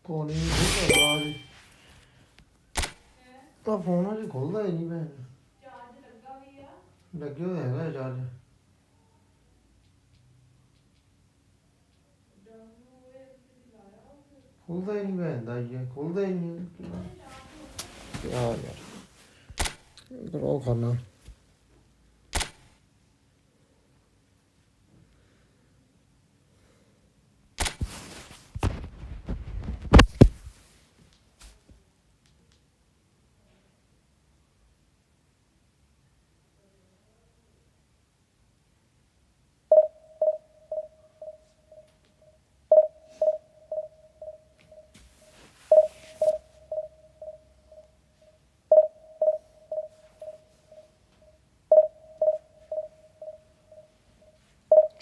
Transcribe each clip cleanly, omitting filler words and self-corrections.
Phone ਹੀ ਨਹੀਂ ਆਵਾਜ਼ ਤਾਂ ਫੋਨ ਅਜੇ ਖੁੱਲਦਾ ਹੀ ਨਹੀਂ ਭੈਣ ਚਾਰਜ ਲੱਗਾ ਵੀ ਆ ਲੱਗਿਆ ਹੋਇਆ ਹੈਗਾ ਚਾਰਜ ਖੁੱਲਦਾ ਹੀ ਨਹੀਂ ਭੈਣ ਦਾ ਹੀ ਖੁੱਲਦਾ ਹੀ ਨਹੀਂ ਯਾਰ ਇਧਰ ਉਹ ਖਾਣਾ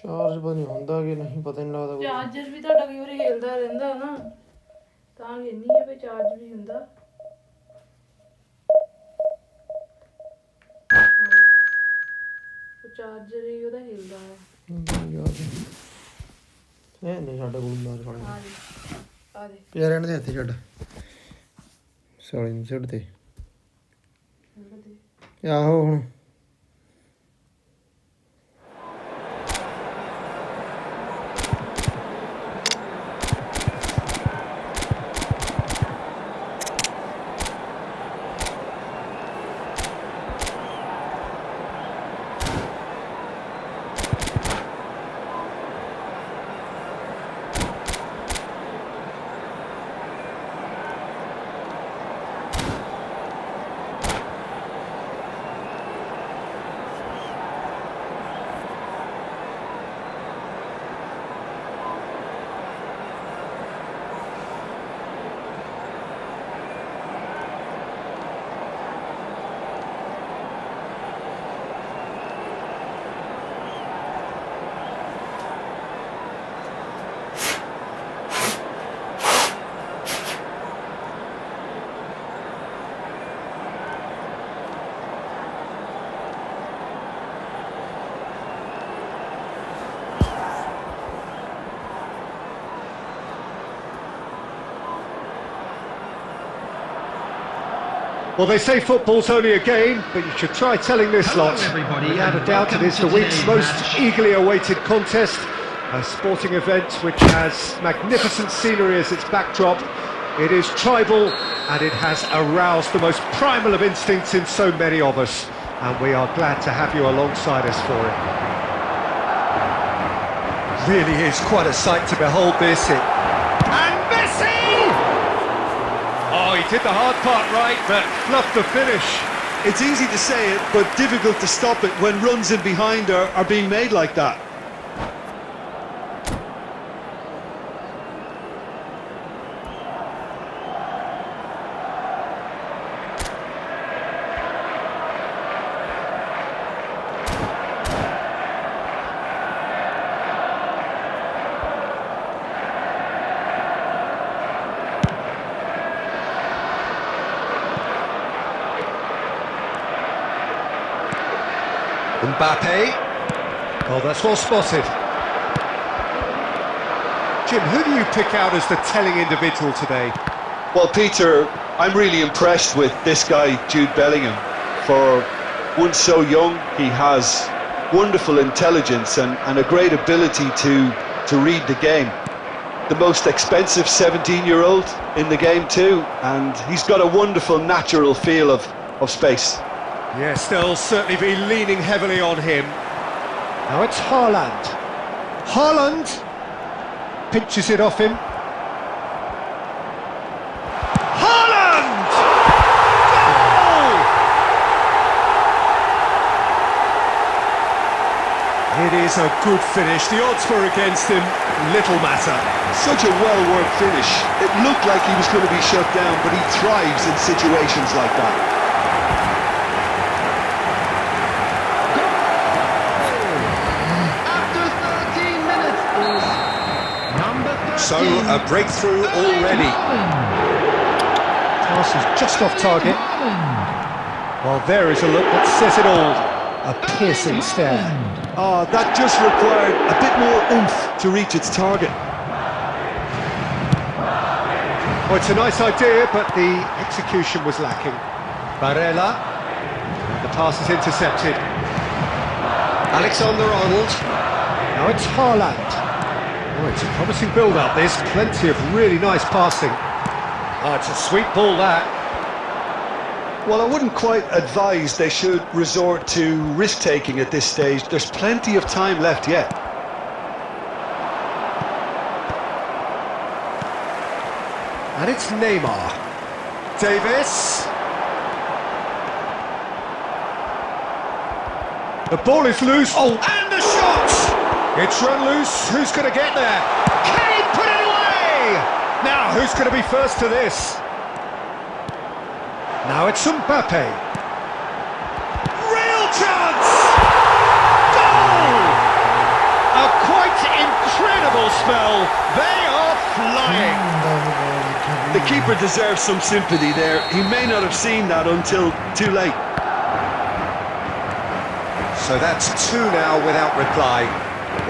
ਚਾਰਜ ਪਤਾ ਨਹੀਂ ਹੁੰਦਾ ਕਿ ਨਹੀਂ ਪਤਾ ਨਹੀਂ ਲੱਗਦਾ ਚਾਰਜਰ ਵੀ ਤੁਹਾਡਾ ਕਈ ਵਾਰੀ ਹਿਲਦਾ ਰਹਿੰਦਾ ਨਾ ਤਾਂ ਕਹਿੰਦੀ ਹੈ ਵੀ ਚਾਰਜ ਵੀ ਹੁੰਦਾ ਉਹ ਚਾਰਜਰ ਹੀ ਉਹਦਾ ਹਿਲਦਾ ਹੈ ਇਹ ਨਹੀਂ ਸਾਡੇ ਕੋਲ ਮਾਰ ਖਾਣੇ ਆ ਦੇ ਯਾਰ ਇਹਨਾਂ ਦੇ ਹੱਥੇ ਛੱਡ ਸਾਲੀ ਨੂੰ ਛੱਡ ਦੇ ਆਹੋ ਹੁਣ Well, they say football's only a game, but you should try telling this lot. Without a doubt, it is the week's most eagerly awaited contest. A sporting event which has magnificent scenery as its backdrop. It is tribal and it has aroused the most primal of instincts in so many of us. And we are glad to have you alongside us for it. Really is quite a sight to behold this. And Messi! Oh, he did the hard part right, but fluffed the finish. It's easy to say it, but difficult to stop it when runs in behind are being made like that. Mbappe. Oh, that's well spotted. Jim, who do you pick out as the telling individual today? Well, Peter, I'm really impressed with this guy, Jude Bellingham. For one so young, he has wonderful intelligence and a great ability to read the game. The most expensive 17-year-old in the game too, and he's got a wonderful natural feel of space. Yes, they'll certainly be leaning heavily on him. Now it's Haaland. Haaland pinches it off him. Haaland! Goal! It is a good finish. The odds were against him. Little matter. Such a well-worked finish. It looked like he was going to be shut down, but he thrives in situations like that. So, a breakthrough already. Pass is just off target. Well, there is a look that says it all. A piercing stare. Oh, that just required a bit more oomph to reach its target. Well, it's a nice idea, but the execution was lacking. Barella. The pass is intercepted. Alexander-Arnold. Now it's Haaland. Oh, it's a promising build-up. There's plenty of really nice passing. Oh, it's a sweet ball, that. Well, I wouldn't quite advise they should resort to risk-taking at this stage. There's plenty of time left yet. And it's Neymar. Davis. The ball is loose. Oh, and the shot! It's run loose. Who's going to get there? Can he put it away? Now, who's going to be first to this? Now it's Mbappe. Real chance! Goal! A quite incredible spell. They are flying. The keeper deserves some sympathy there. He may not have seen that until too late. So that's 2 now without reply.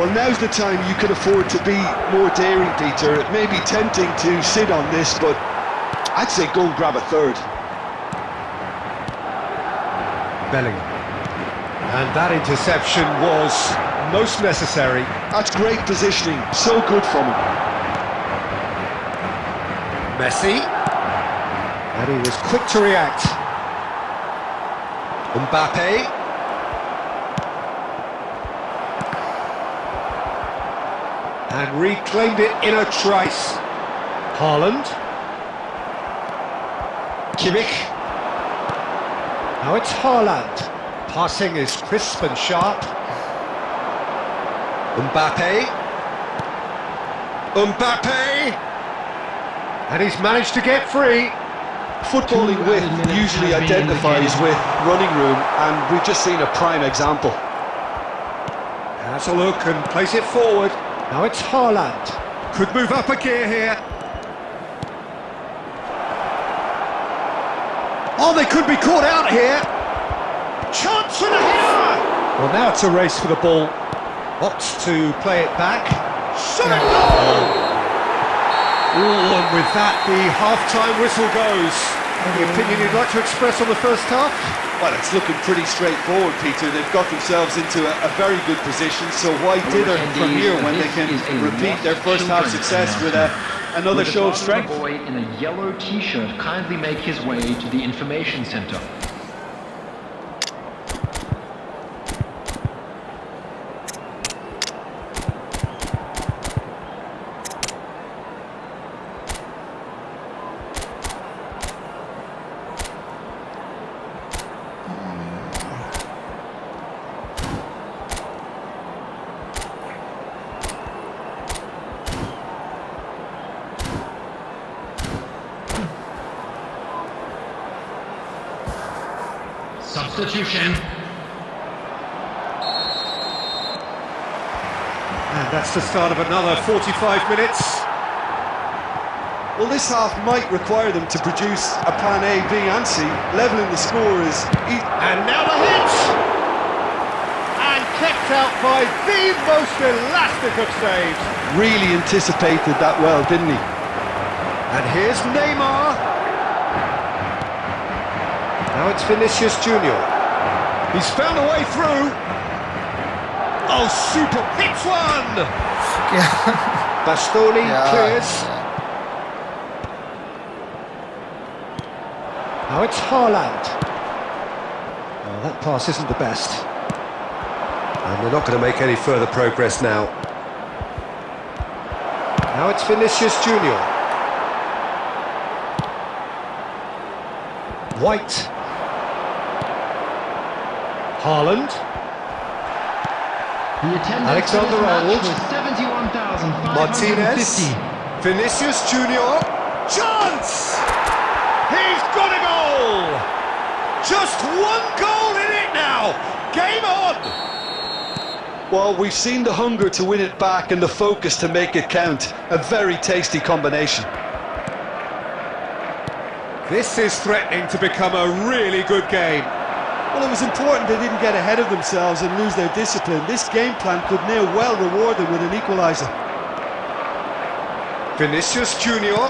Well, now's the time you can afford to be more daring, Peter. It may be tempting to sit on this, but I'd say go and grab a third. Bellingham. And that interception was most necessary. That's great positioning. So good from him. Messi. And he was quick to react. Mbappe. And reclaimed it in a trice. Haaland. Kimmich. Now it's Haaland. Passing is crisp and sharp. Mbappe. Mbappe. And he's managed to get free. Footballing width usually identifies with running room, and we've just seen a prime example. Has a look and plays it forward. Now it's Haaland. Could move up a gear here. Oh, they could be caught out here. Chance for the header! Well, now it's a race for the ball. Opts to play it back. Shot it goal! Oh, and with that, the half-time whistle goes. Any opinion you'd like to express on the first half? Well, it's looking pretty straightforward, Peter. They've got themselves into a very good position, so why dither from here when they can repeat their first half success with another show of strength? A boy in a yellow t-shirt kindly make his way to the information center. Substitution. And that's the start of another 45 minutes. Well, this half might require them to produce a plan A, B and C. Levelling the score is... And now the hit! And kept out by the most elastic of saves. really anticipated that well, didn't he? And here's Neymar. Now it's Vinicius Junior. He's found a way through. Oh, super! Hits one! Bastoni clears. Now it's Haaland. Oh, that pass isn't the best. And they're not going to make any further progress now. Now it's Vinicius Junior. White. Haaland. Alexander-Arnold. Martinez. Vinicius Junior. Chance! He's got a goal! Just one goal in it now! Game on! Well, we've seen the hunger to win it back and the focus to make it count. A very tasty combination. This is threatening to become a really good game. Well, it was important they didn't get ahead of themselves and lose their discipline. This game plan could now well reward them with an equaliser. Vinicius Junior.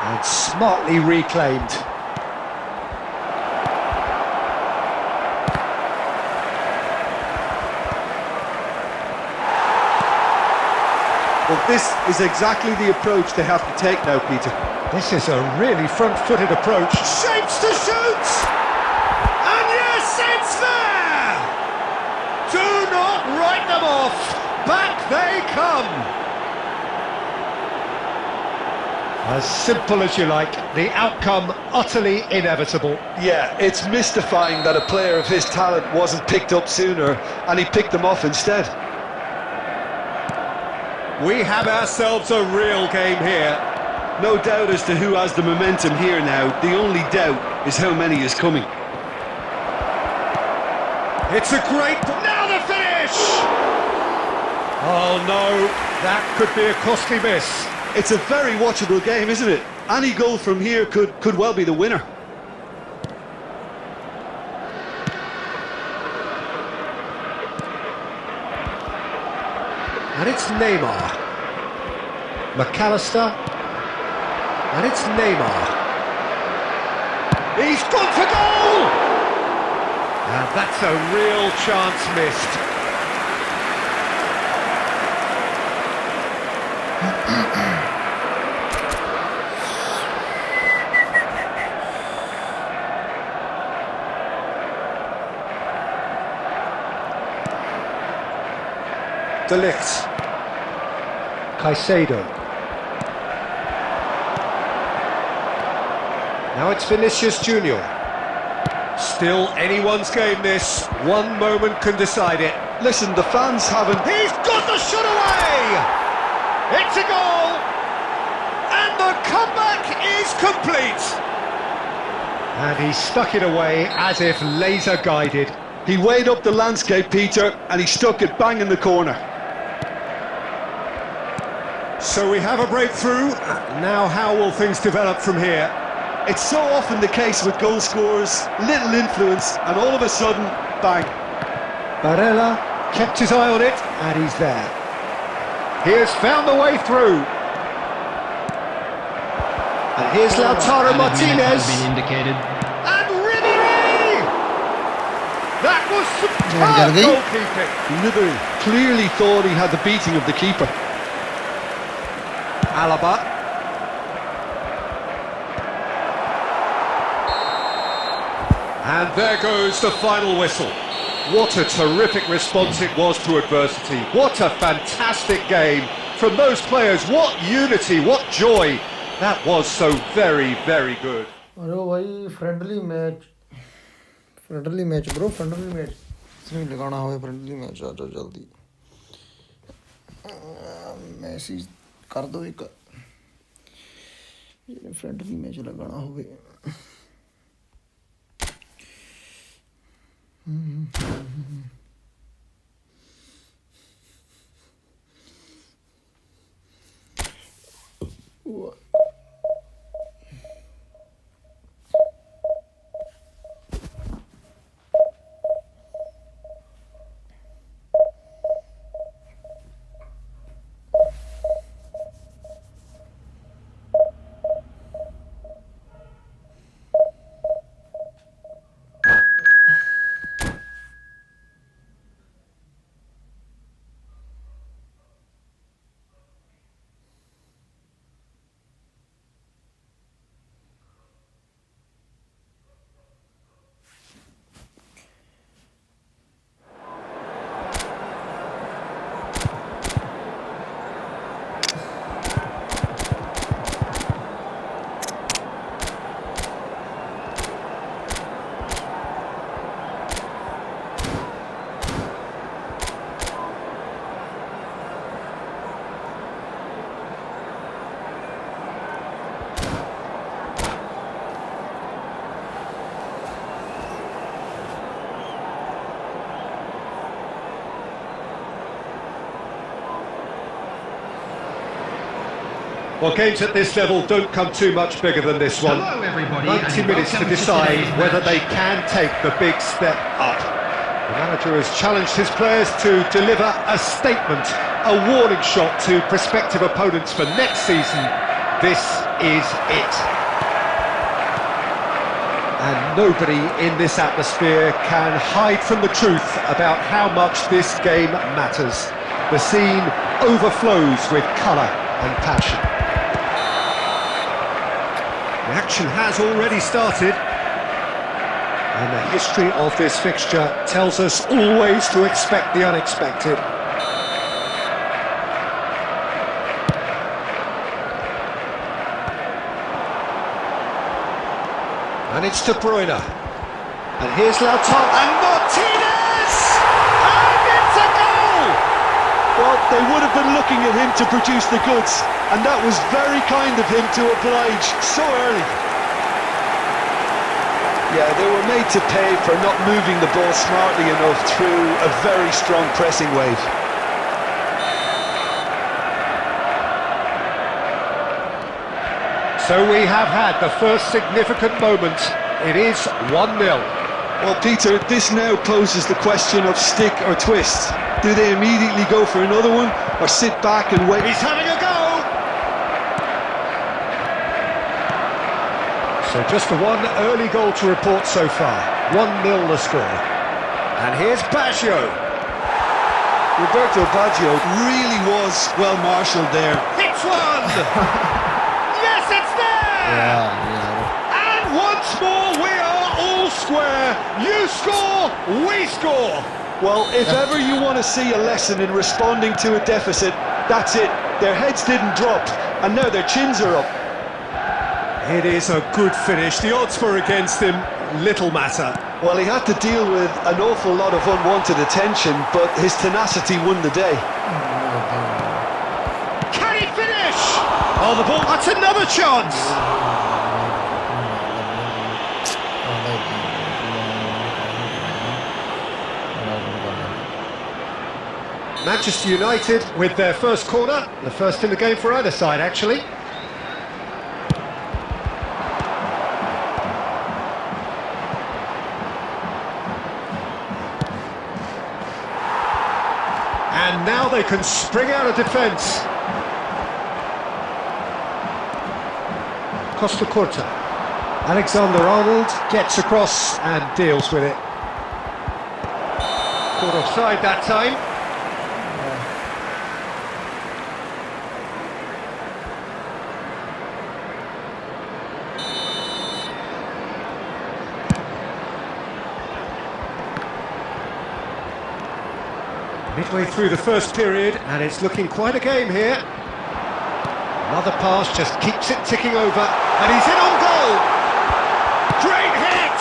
And smartly reclaimed. Well, this is exactly the approach they have to take now, Peter. This is a really front-footed approach. Shapes to shoot! And yes, it's there! Do not write them off! Back they come! As simple as you like, the outcome utterly inevitable. Yeah, it's mystifying that a player of his talent wasn't picked up sooner, and he picked them off instead. We have ourselves a real game here. No doubt as to who has the momentum here now. The only doubt is how many is coming. It's a great... Now the finish! Oh no, that could be a costly miss. It's a very watchable game, isn't it? Any goal from here could well be the winner. And it's Neymar. McAllister. And it's Neymar. He's gone for goal! And that's a real chance missed. De Ligt. Caicedo. Now it's Vinicius Junior. Still anyone's game this. One moment can decide it. Listen, the fans haven't... He's got the shot away! It's a goal! And the comeback is complete! And he stuck it away as if laser guided. He weighed up the landscape, Peter, and he stuck it bang in the corner. So we have a breakthrough. Now how will things develop from here? It's so often the case with goal scorers, little influence, and all of a sudden, bang. Barella kept his eye on it, and he's there. He has found the way through. And here's Lautaro Martinez. Been indicated. And Ribéry! That was superb goalkeeping. Ribéry clearly thought he had the beating of the keeper. Alaba. And there goes the final whistle. What a terrific response it was to adversity. What a fantastic game from those players. What unity, what joy. That was so very, very good. अरे भाई friendly match bro friendly match इसमें लगाना हो friendly match आ जाओ जल्दी message कर दो एक फ्रेंडली मैच लगाना हो Well, games at this level don't come too much bigger than this one. Hello, everybody, 90 and minutes to welcome to decide today's whether match. they can take the big step up. The manager has challenged his players to deliver a statement, a warning shot to prospective opponents for next season. this is it. And nobody in this atmosphere can hide from the truth about how much this game matters. The scene overflows with colour and passion. The action has already started. And the history of this fixture tells us always to expect the unexpected. And it's De Bruyne. And here's Lautaro and Martinez! And it's a goal! Well, they would have been looking at him to produce the goods, and that was very kind of him to oblige so early. Yeah, they were made to pay for not moving the ball smartly enough through a very strong pressing wave. So we have had the first significant moment. It is 1-0. Well, Peter, this now poses the question of stick or twist. Do they immediately go for another one, or sit back and wait? He's having a go! So just the one early goal to report so far. 1-0 the score. And here's Baggio. Roberto Baggio really was well marshalled there. Hits one! Yes, it's there! Yeah. And once more we are all square. You score, we score. Well, if ever you want to see a lesson in responding to a deficit, that's it. Their heads didn't drop, and now their chins are up. It is a good finish. The odds were against him. Little matter. Well, he had to deal with an awful lot of unwanted attention, but his tenacity won the day. Can he finish? Oh, the ball. That's another chance. Manchester United with their first corner. The first in the game for either side, actually. And now they can spring out of defence. Costa Curta. Alexander-Arnold gets across and deals with it. Caught offside that time. Midway through the first period, and it's looking quite a game here. Another pass just keeps it ticking over, and he's in on goal! Great hit!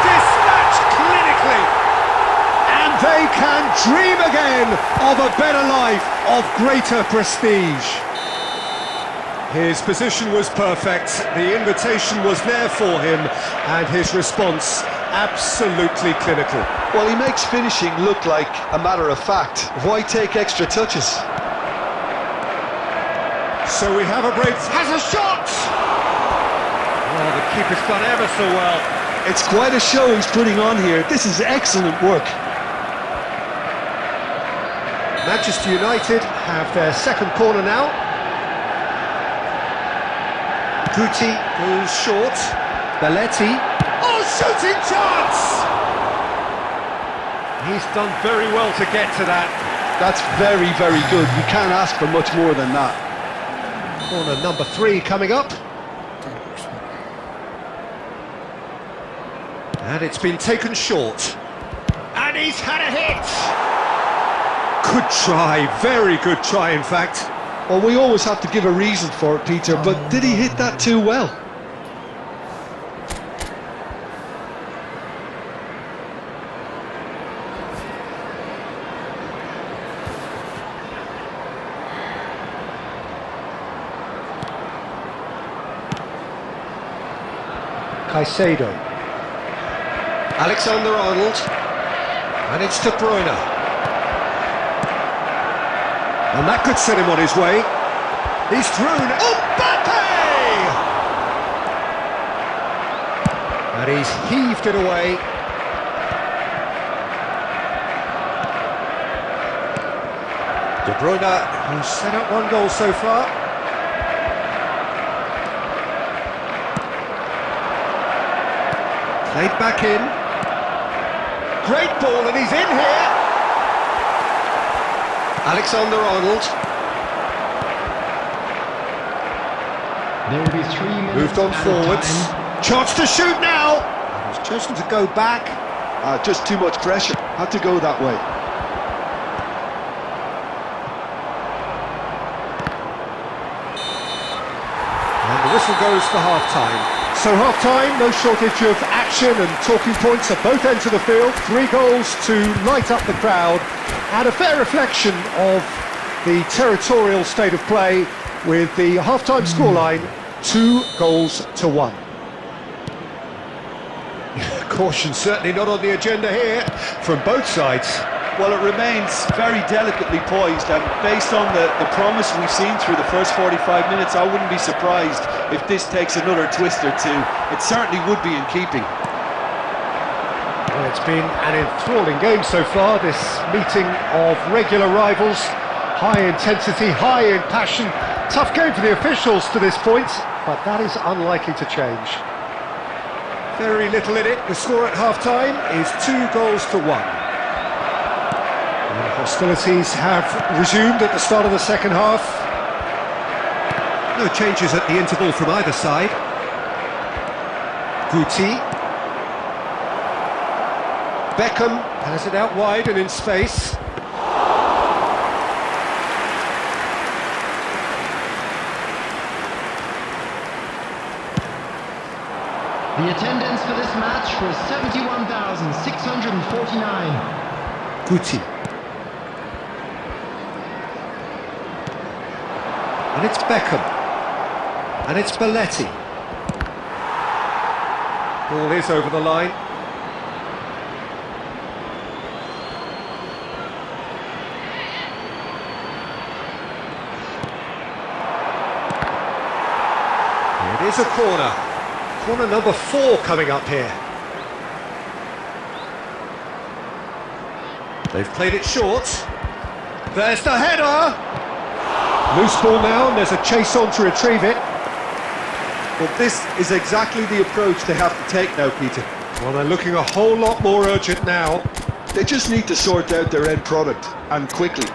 Dispatched clinically! And they can dream again of a better life, of greater prestige. His position was perfect, the invitation was there for him, and his response absolutely clinical. Well, he makes finishing look like a matter of fact. Why take extra touches? So we have a break. Has a shot! Oh, the keeper's done ever so well. It's quite a show he's putting on here. This is excellent work. Manchester United have their second corner now. Guti goes short. Belletti. Oh, shooting chance! He's done very well to get to that. That's very, very good. You can't ask for much more than that. Corner number 3 coming up. And it's been taken short. And he's had a hit! Good try, very good try in fact. Well, we always have to give a reason for it, Peter, but did he hit that too well? Caicedo. Alexander-Arnold. And it's De Bruyne. And that could set him on his way. He's thrown. Mbappe! And he's heaved it away. De Bruyne, who's set up one goal so far. Played back in. Great ball, and he's in here. Alexander-Arnold. There will be 3 minutes. Moved on added forwards. time. Chance to shoot now. He's chosen to go back. Just too much pressure. Had to go that way. And the whistle goes for half-time. So half-time, no shortage of action and talking points at both ends of the field. 3 goals to light up the crowd, and a fair reflection of the territorial state of play, with the half-time scoreline 2-1. Caution certainly not on the agenda here from both sides. Well, it remains very delicately poised, and based on the promise we've seen through the first 45 minutes, I wouldn't be surprised if this takes another twist or two. It certainly would be in keeping. Well, it's been an enthralling game so far, this meeting of regular rivals. High intensity, high in passion. Tough game for the officials to this point, but that is unlikely to change. Very little in it. The score at half-time is 2-1. Hostilities have resumed at the start of the second half. No changes at the interval from either side. Guti. Beckham has it out wide and in space. The attendance for this match was 71,649. Guti. And it's Beckham. And it's Belletti. Ball is over the line. It is a corner. Corner number 4 coming up here. They've played it short. There's the header! Loose ball now, and there's a chase on to retrieve it. But this is exactly the approach they have to take now, Peter. Well, they're looking a whole lot more urgent now. They just need to sort out their end product, and quickly.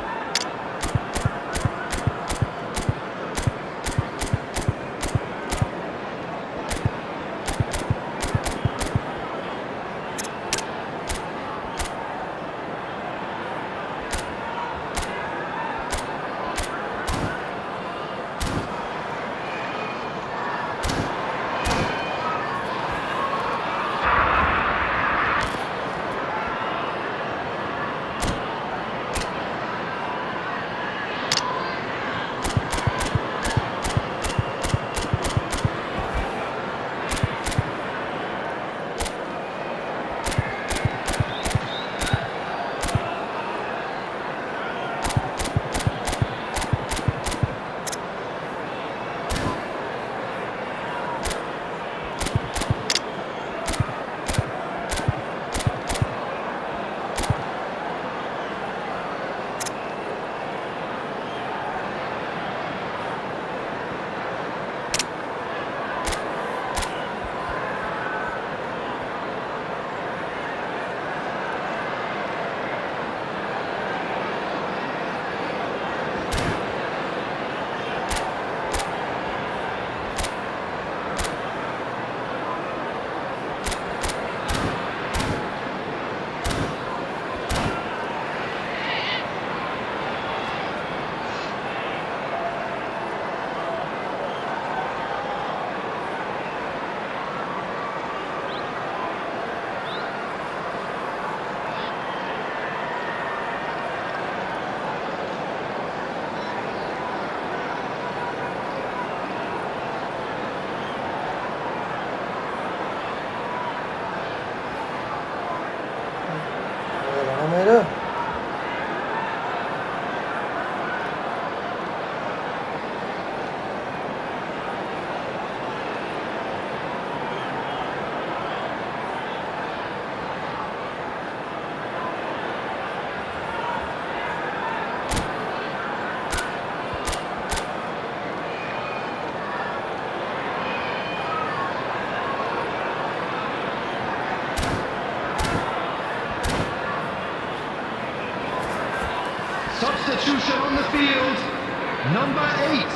Number 8.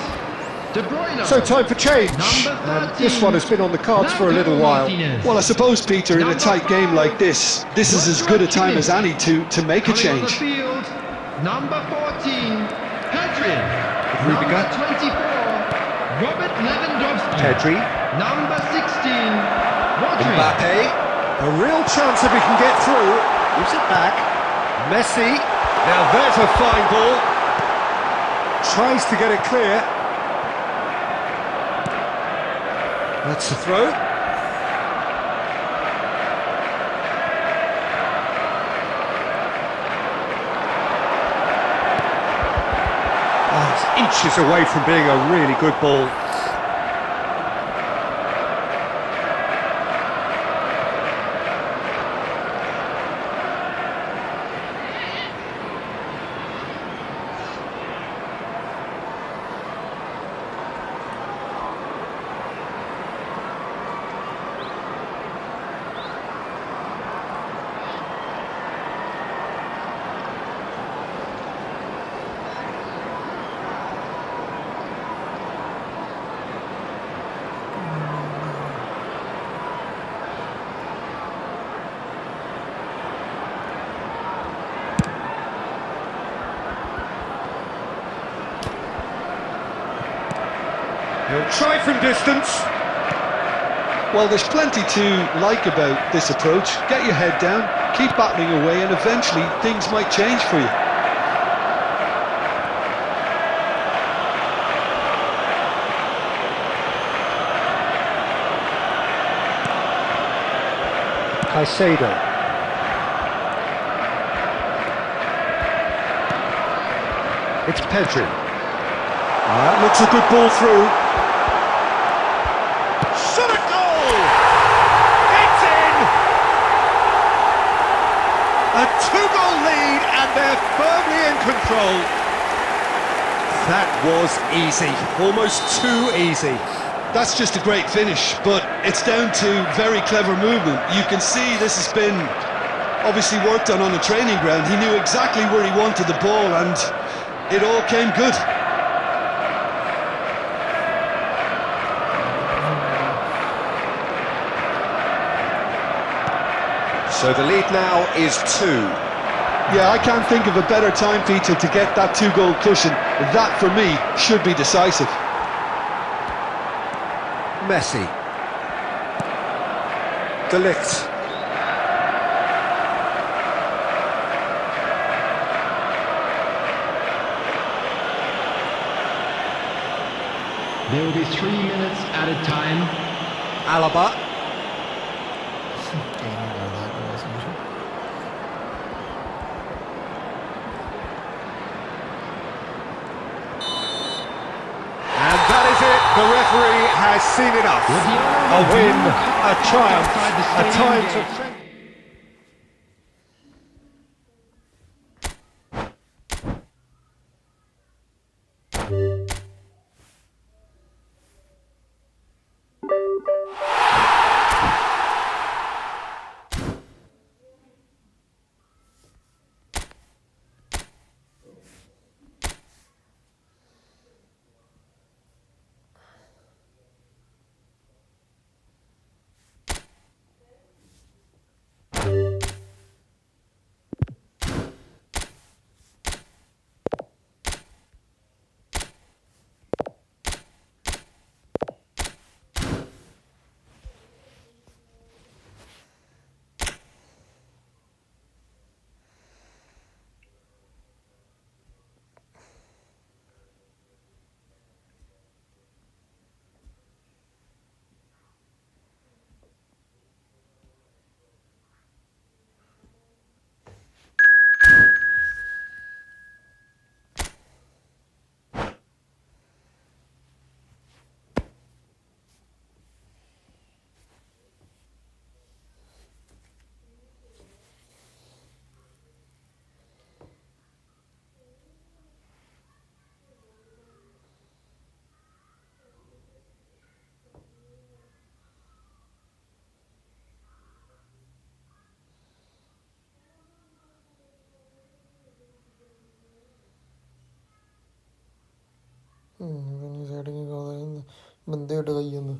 De Bruyne. So time for change. Number And 13. this one has been on the cards for a little while. Martinez. Well, I suppose, Peter, in a Number tight game 5. like this is as good a time as any to make a Coming on the change. field, number 14, Pedri. Rudiger. Number 24, Robert Lewandowski. Pedri. Number 16, Rodri. Mbappe. A real chance if he can get through. Gives it back. Messi. Now there's a fine ball. Tries to get it clear. That's the throw. Oh, it's inches away from being a really good ball. He'll try from distance. Well, there's plenty to like about this approach. Get your head down, keep battling away, and eventually things might change for you. Caicedo. It's Pedri. That looks a good ball through. Shot a goal! It's in! A 2-goal lead and they're firmly in control. That was easy, almost too easy. That's just a great finish, but it's down to very clever movement. You can see this has been obviously worked on the training ground. He knew exactly where he wanted the ball and it all came good. So the lead now is 2. Yeah, I can't think of a better time, Peter, to get that 2-goal cushion. That, for me, should be decisive. Messi. De Ligt. There will be 3 minutes at a time. Alaba. And that is it. The referee has seen enough. A win, a triumph, a time to... ਨਹੀਂ setting ਹੀ ਕਰਦਾ ਰਹਿੰਦਾ ਬੰਦੇ ਟਕਾਈ ਜਾਂਦਾ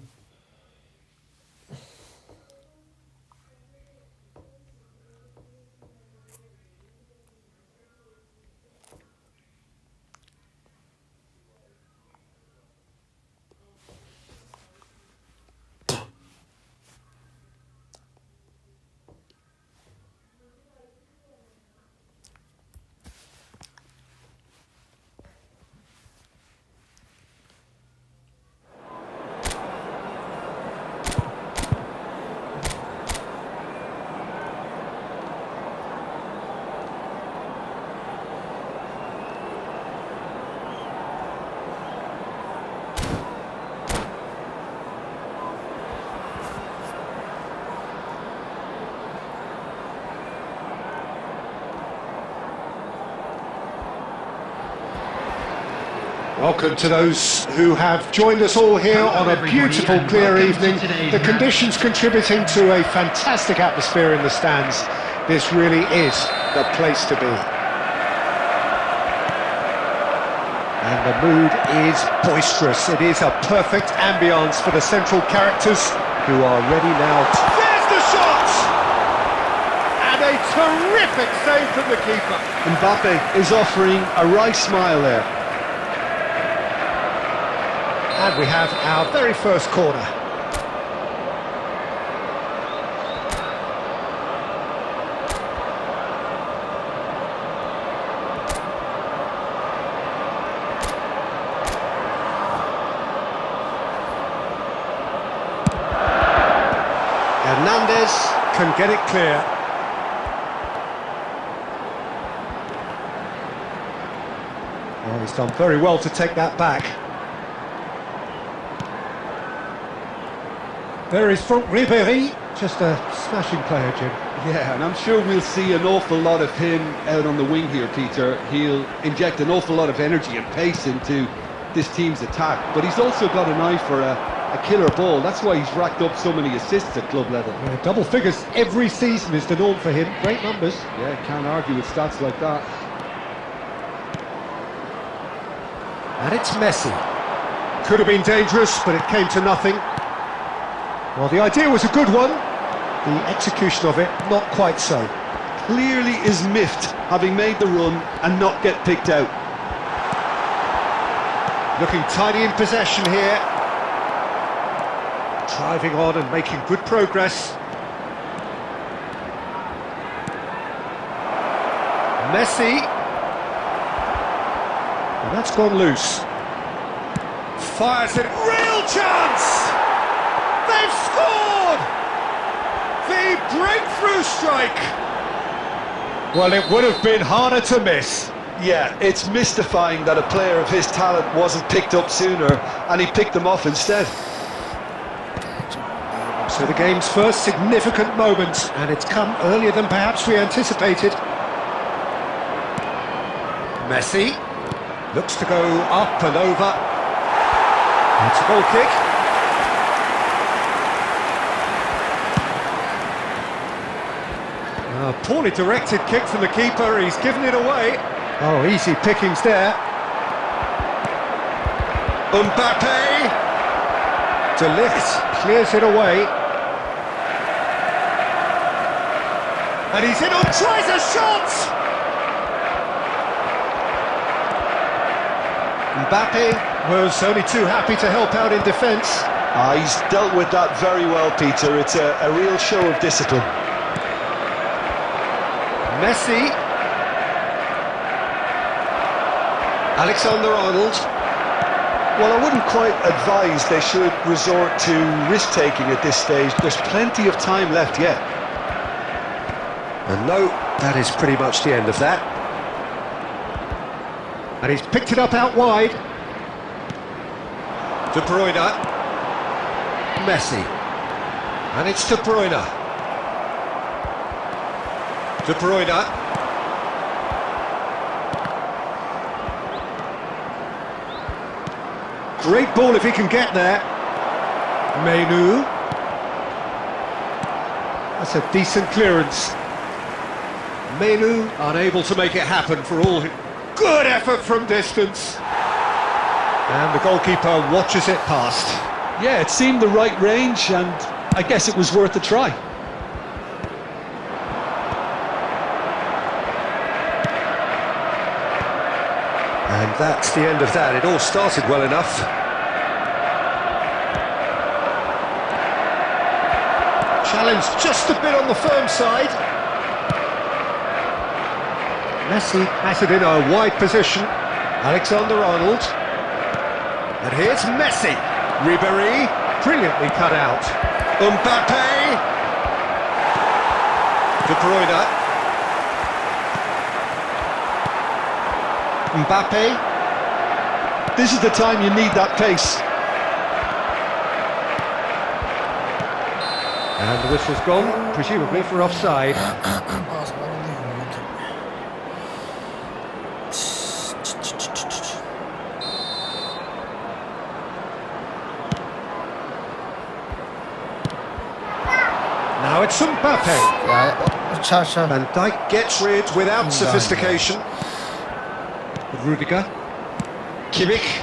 Welcome to those who have joined us all here on a beautiful, clear evening. The conditions contributing to a fantastic atmosphere in the stands. This really is the place to be. And the mood is boisterous. It is a perfect ambience for the central characters who are ready now. There's the shot! And a terrific save from the keeper. Mbappe is offering a wry smile there. And we have our very first corner. Hernandez can get it clear. Well, he's done very well to take that back. There is Franck Ribéry, just a smashing player, Jim. Yeah, and I'm sure we'll see an awful lot of him out on the wing here, Peter. He'll inject an awful lot of energy and pace into this team's attack, but he's also got an eye for a killer ball. That's why he's racked up so many assists at club level. Yeah, double figures every season is the norm for him. Great numbers. Yeah, can't argue with stats like that. And it's Messi. Could have been dangerous, but it came to nothing. Well, the idea was a good one. The execution of it, not quite so. Clearly is miffed, having made the run and not get picked out. Looking tidy in possession here. Driving on and making good progress. Messi. And that's gone loose. Fires it, real chance! They've scored! The breakthrough strike! Well, it would have been harder to miss. Yeah, it's mystifying that a player of his talent wasn't picked up sooner, and he picked them off instead. So the game's first significant moment, and it's come earlier than perhaps we anticipated. Messi looks to go up and over. It's a goal kick. A poorly directed kick from the keeper, he's given it away. Oh, easy pickings there. Mbappe! De Ligt clears it away. And he's in on, tries a shot! Mbappe was only too happy to help out in defence. He's dealt with that very well, Peter. It's a real show of discipline. Messi. Alexander-Arnold. Well, I wouldn't quite advise they should resort to risk-taking at this stage. There's plenty of time left yet. And no, that is pretty much the end of that. And he's picked it up out wide. De Bruyne. Messi. And it's De Bruyne. De Bruyne. Great ball if he can get there. Menu. That's a decent clearance. Menu unable to make it happen for all his... Good effort from distance. And the goalkeeper watches it past. Yeah, it seemed the right range, and I guess it was worth a try. And that's the end of that. It all started well enough. Challenge just a bit on the firm side. Messi has it in a wide position. Alexander-Arnold. And here's Messi. Ribéry, brilliantly cut out. Mbappe. De Bruyne. Mbappe. This is the time you need that pace. And the whistle's gone, presumably for offside. Now it's Mbappe. अच्छा Van Dijk gets rid without sophistication. Rudiger. Kimmich.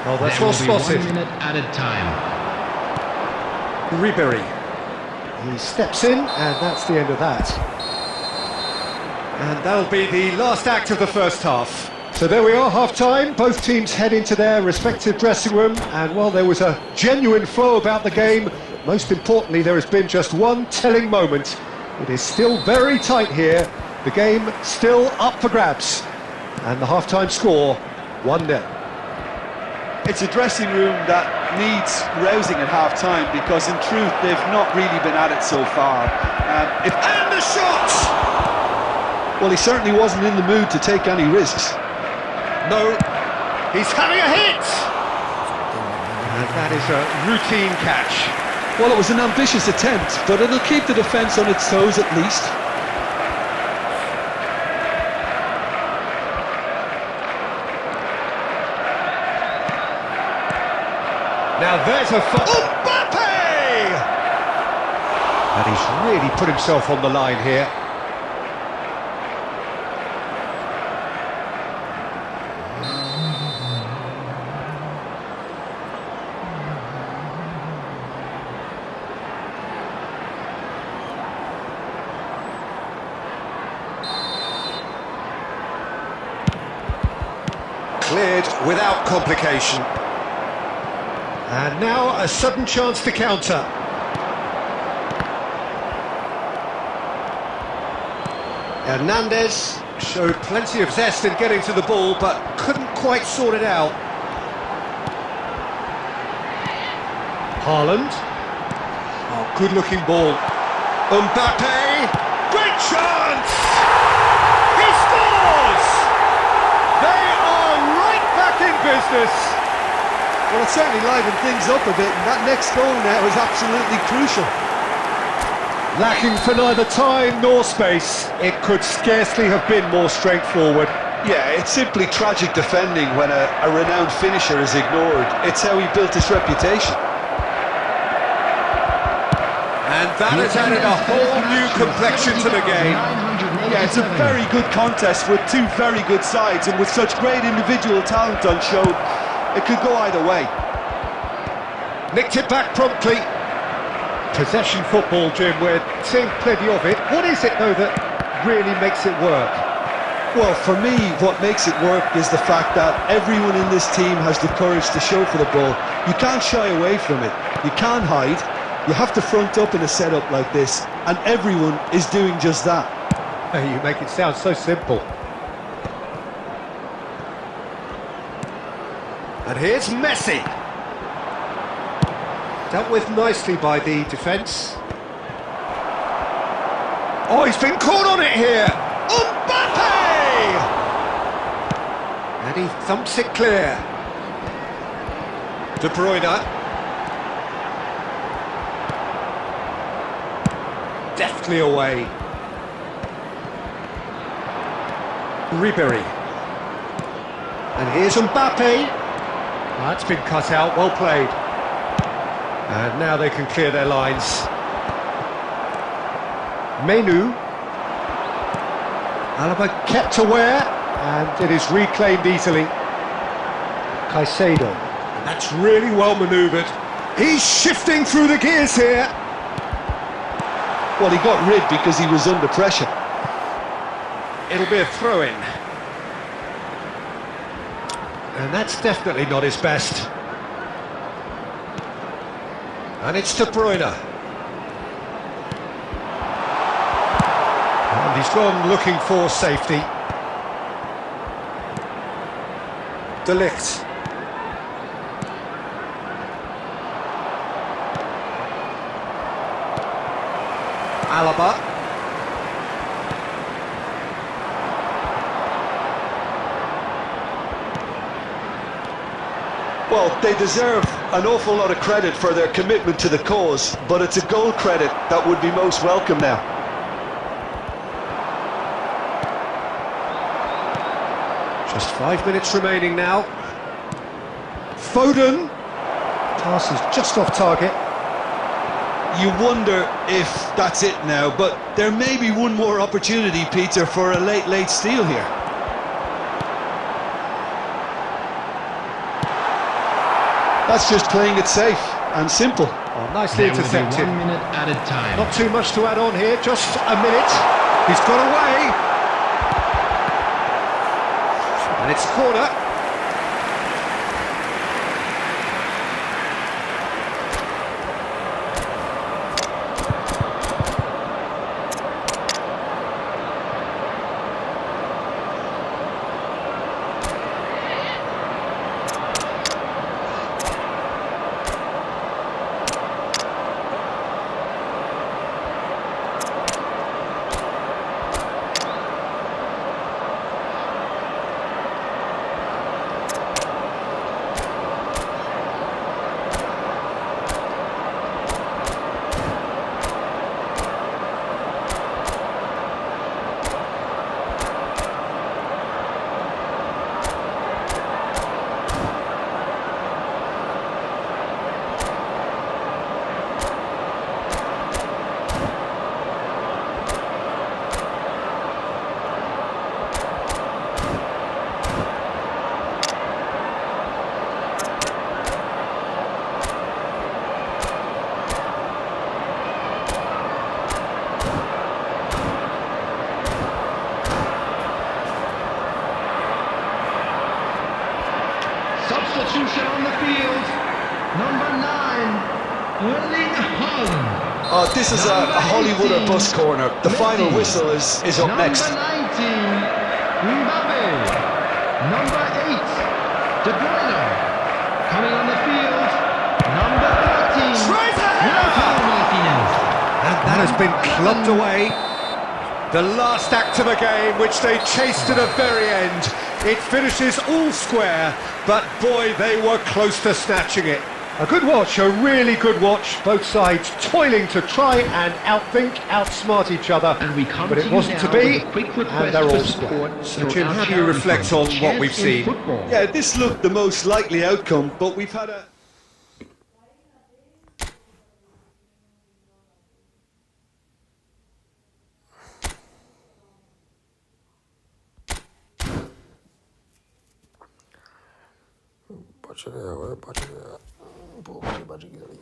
Oh, that's well spotted. 1 minute added time. Ribéry. He steps in, and that's the end of that. And that'll be the last act of the first half. So there we are, half-time. Both teams head into their respective dressing room, and while there was a genuine flow about the game, most importantly, there has been just one telling moment. It is still very tight here. The game still up for grabs. And the half-time score, 1-0. It's a dressing room that needs rousing at half-time, because in truth they've not really been at it so far. And the shot! Well, he certainly wasn't in the mood to take any risks. No, he's having a hit! And that is a routine catch. Well, it was an ambitious attempt, but it'll keep the defence on its toes at least. Now there's a Mbappe! And he's really put himself on the line here. Cleared without complication. And now a sudden chance to counter. Hernandez showed plenty of zest in getting to the ball, but couldn't quite sort it out. Haaland. Oh, good-looking ball. Mbappe. Great chance! He scores! They are right back in business. Well, it certainly livened things up a bit, and that next goal now is absolutely crucial. Lacking for neither time nor space, it could scarcely have been more straightforward. Yeah, it's simply tragic defending when a renowned finisher is ignored. It's how he built his reputation. And that has added a whole new complexion to the game. Yeah, it's a very good contest with two very good sides, and with such great individual talent on show, it could go either way. Nicked it back promptly. Possession football, Jim, we're seeing plenty of it. What is it, though, that really makes it work? Well, for me, what makes it work is the fact that everyone in this team has the courage to show for the ball. You can't shy away from it. You can't hide. You have to front up in a setup like this, and everyone is doing just that. You make it sound so simple. And here's Messi. Dealt with nicely by the defence. Oh, he's been caught on it here! Mbappe! And he thumps it clear. De Bruyne. Deftly away. Ribéry. And here's Mbappe. That's been cut out, well played. And now they can clear their lines. Menu. Alaba kept aware, and it is reclaimed easily. Caicedo. That's really well manoeuvred. He's shifting through the gears here. Well, he got rid because he was under pressure. It'll be a throw-in. And that's definitely not his best. And it's De Bruyne. And he's gone looking for safety. De Ligt. Alaba. Well, they deserve an awful lot of credit for their commitment to the cause, but it's a goal credit that would be most welcome now. Just 5 minutes remaining now. Foden. Pass is just off target. You wonder if that's it now, but there may be one more opportunity, Peter, for a late steal here. That's just playing it safe and simple. Oh, nicely There will be intercepted. 1 minute added time. Not too much to add on here, just a minute. He's got away. And it's corner. Substitution on the field. Number 9, Erling Haaland. Oh, this is a Hollywood or bust corner. The final whistle is up next. Number 19, Mbappe. Number 8, De Bruyne. Coming on the field, number 13, Lautaro Martinez. And that has been clubbed away. The last act of a game, which they chased to the very end. It finishes all square, but boy, they were close to snatching it. A good watch, a really good watch. Both sides toiling to try and outthink, outsmart each other. And we come but to it you wasn't to now be, with a quick request and they're all for square. support So for Jim, our how do you charity reflect fund, on what we've Chance in seen? Football. Yeah, this looked the most likely outcome, but we've had a... बच गया ओए बच गया भूख बच गई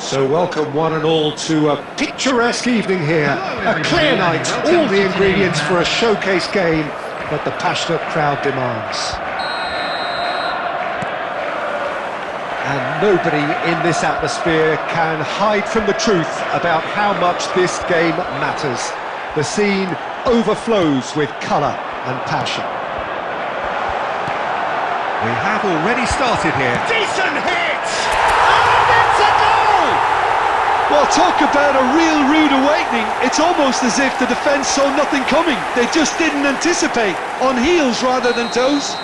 So welcome one and all to a picturesque evening here. A clear night, all the ingredients for a showcase game that the passionate crowd demands. nobody in this atmosphere can hide from the truth about how much this game matters. The scene overflows with colour and passion. We have already started here. Decent hit! And it's a goal! Well, talk about a real rude awakening. It's almost as if the defence saw nothing coming. They just didn't anticipate. On heels rather than toes.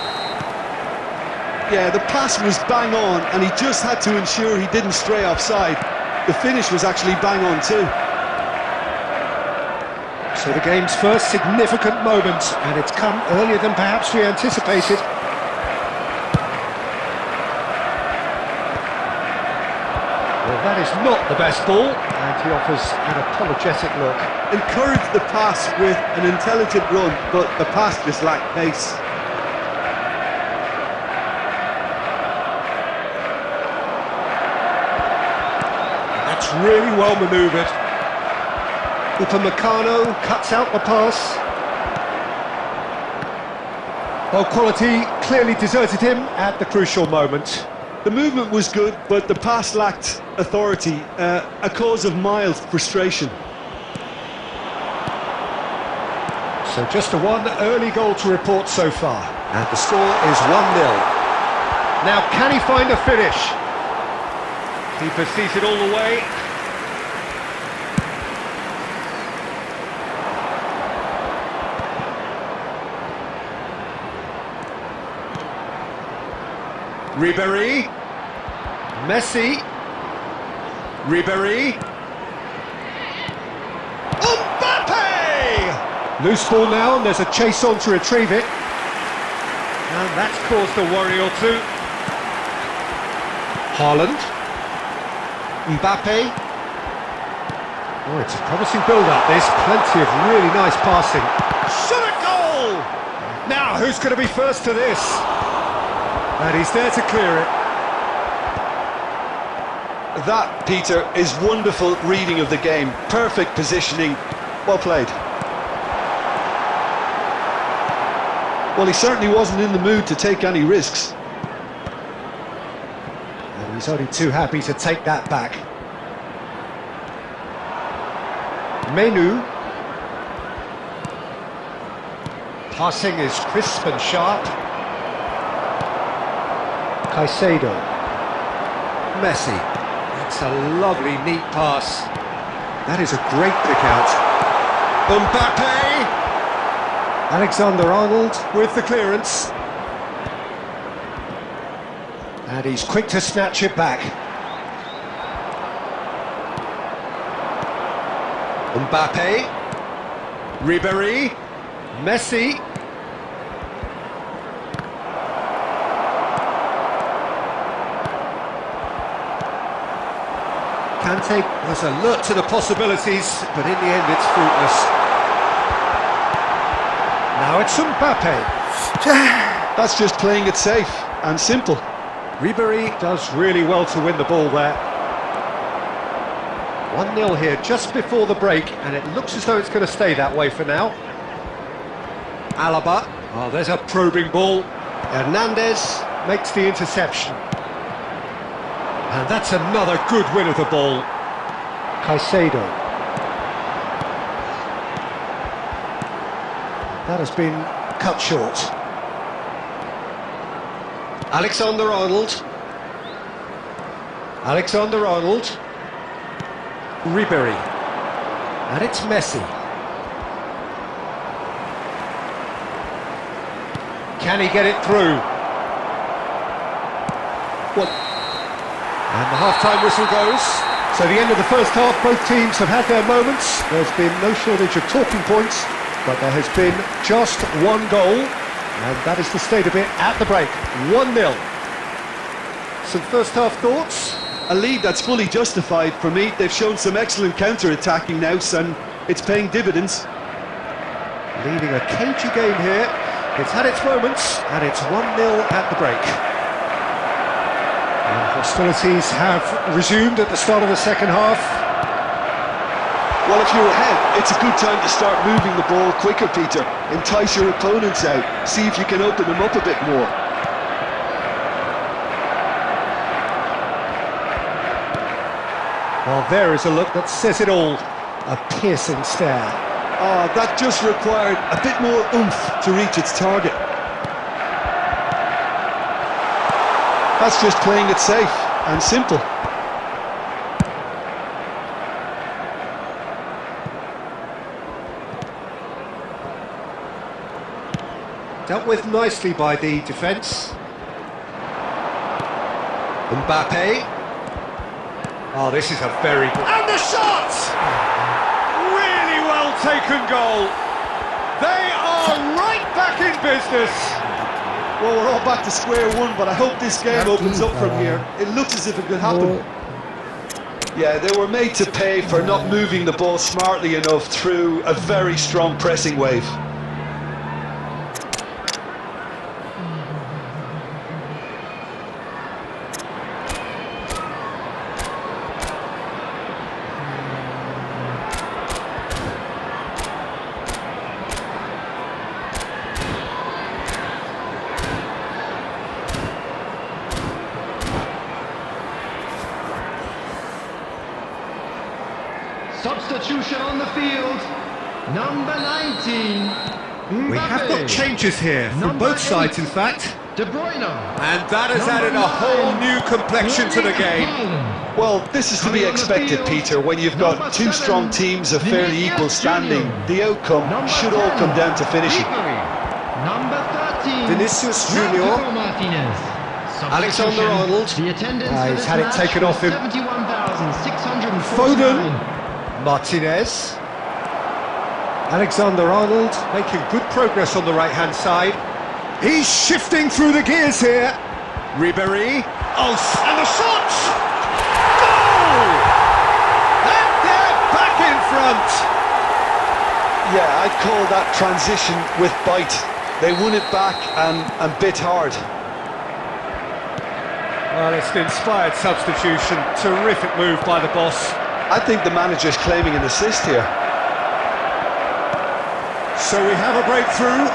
Yeah, the pass was bang on, and he just had to ensure he didn't stray offside. The finish was actually bang on too. So the game's first significant moment, and it's come earlier than perhaps we anticipated. Well, that is not the best ball, and he offers an apologetic look. Encouraged the pass with an intelligent run, but the pass just lacked pace. That's really well manoeuvred. Upamecano cuts out the pass. Well, quality clearly deserted him at the crucial moment. The movement was good, but the pass lacked authority, a cause of mild frustration. So just a one early goal to report so far. And the score is 1-0. Now, can he find a finish? Keeper sees it all the way. Ribéry, Messi, Ribéry, Mbappe! Loose ball now, and there's a chase on to retrieve it. And that's caused a worry or two. Haaland, Mbappe. Oh, it's a promising build-up, this. Plenty of really nice passing. Shot a goal! Now, who's going to be first to this? And he's there to clear it. That, Peter, is wonderful reading of the game. Perfect positioning. Well played. Well, he certainly wasn't in the mood to take any risks. And he's only too happy to take that back. Menu. Passing is crisp and sharp. Caicedo, Messi, that's a lovely, neat pass. That is a great pick out. Mbappe! Alexander-Arnold with the clearance. And he's quick to snatch it back. Mbappe, Ribéry, Messi. Kante was alert to the possibilities, but in the end it's fruitless. Now it's Mbappe. That's just playing it safe and simple. Ribéry does really well to win the ball there. 1-0 here just before the break, and it looks as though it's going to stay that way for now. Alaba, oh, there's a probing ball. Hernandez makes the interception. And that's another good win of the ball. Caicedo. That has been cut short. Alexander-Arnold. Alexander-Arnold. Ribéry. And it's Messi. Can he get it through? Well, and the half-time whistle goes. So the end of the first half, both teams have had their moments. There's been no shortage of talking points, but there has been just one goal, and that is the state of it at the break. 1-0. Some first half thoughts? A lead that's fully justified for me. They've shown some excellent counter-attacking now, and it's paying dividends. Leading a cagey game here. It's had its moments, and it's 1-0 at the break. And hostilities have resumed at the start of the second half. Well, if you're ahead, it's a good time to start moving the ball quicker, Peter. Entice your opponents out. See if you can open them up a bit more. Well, there is a look that says it all. A piercing stare. Oh, that just required a bit more oomph to reach its target. That's just playing it safe and simple. Dealt with nicely by the defence. Mbappe. Oh, this is a very good... And the shot! Really well taken goal. They are right back in business. Well, we're all back to square one, but I hope this game opens up from here. It looks as if it could happen. Yeah, they were made to pay for not moving the ball smartly enough through a very strong pressing wave. Substitution on the field. Number 19. We have got changes here from Number both sides, 8. in fact. De Bruyne. And that has Number added a whole 9. new complexion to the game. Haaland. Well, this is to be Coming on the expected, field, Peter, when you've got number two 7, strong teams of fairly Vinicius equal standing. Junior. The outcome Number should all 10, come down to finishing. Ribery. Number 13. Vinicius Junior. Lautaro Martinez. Alexander Substitution. Arnold. The attendance for He's this had it match taken was off him. 71,649. Martinez. Alexander Arnold making good progress on the right-hand side. He's shifting through the gears here. Ribery. Oh, and the shot! Goal! And they're back in front. Yeah, I'd call that transition with bite. They won it back and bit hard. Well, it's an inspired substitution. Terrific move by the boss. I think the manager's claiming an assist here. So we have a breakthrough.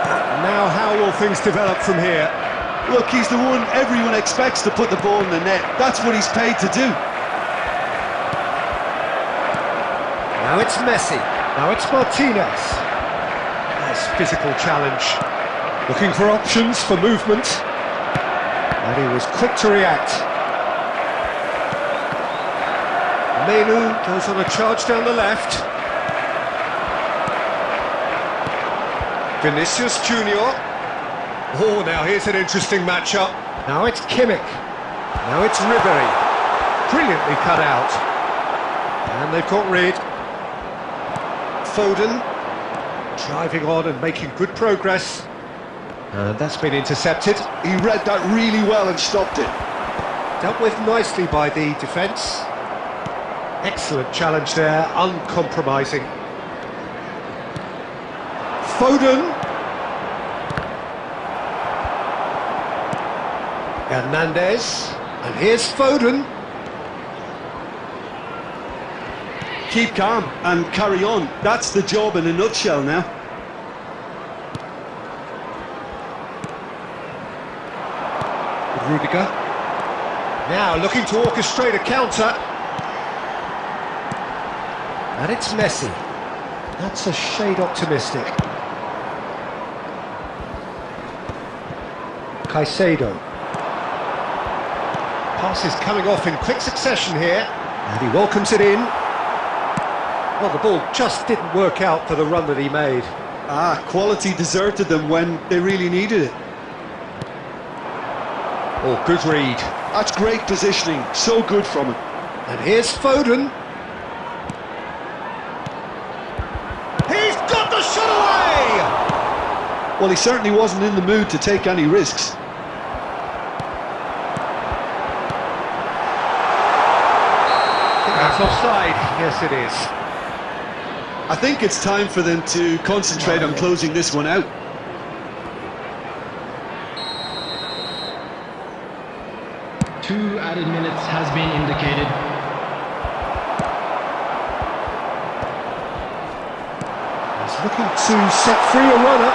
Now how will things develop from here? Look, he's the one everyone expects to put the ball in the net. That's what he's paid to do. Now it's Messi. Now it's Martinez. Nice physical challenge. Looking for options for movement. And he was quick to react. Menu goes on a charge down the left. Vinicius Junior. Oh, now here's an interesting matchup. Now it's Kimmich. Now it's Ribery. Brilliantly cut out. And they've got rid. Foden. Driving on and making good progress. And that's been intercepted. He read that really well and stopped it. Dealt with nicely by the defence. Excellent challenge there, uncompromising. Foden. Hernandez. And here's Foden. Keep calm and carry on. That's the job in a nutshell now. Rudiger. Now looking to orchestrate a counter. And it's Messi. That's a shade optimistic. Caicedo. Passes coming off in quick succession here. And he welcomes it in. Well, the ball just didn't work out for the run that he made. Quality deserted them when they really needed it. Oh, good read. That's great positioning, so good from him. And here's Foden. He's got the shot away! Well, he certainly wasn't in the mood to take any risks. That's offside. Yes, it is. I think it's time for them to concentrate on closing this one out. Two added minutes has been indicated. He's looking to set free a runner.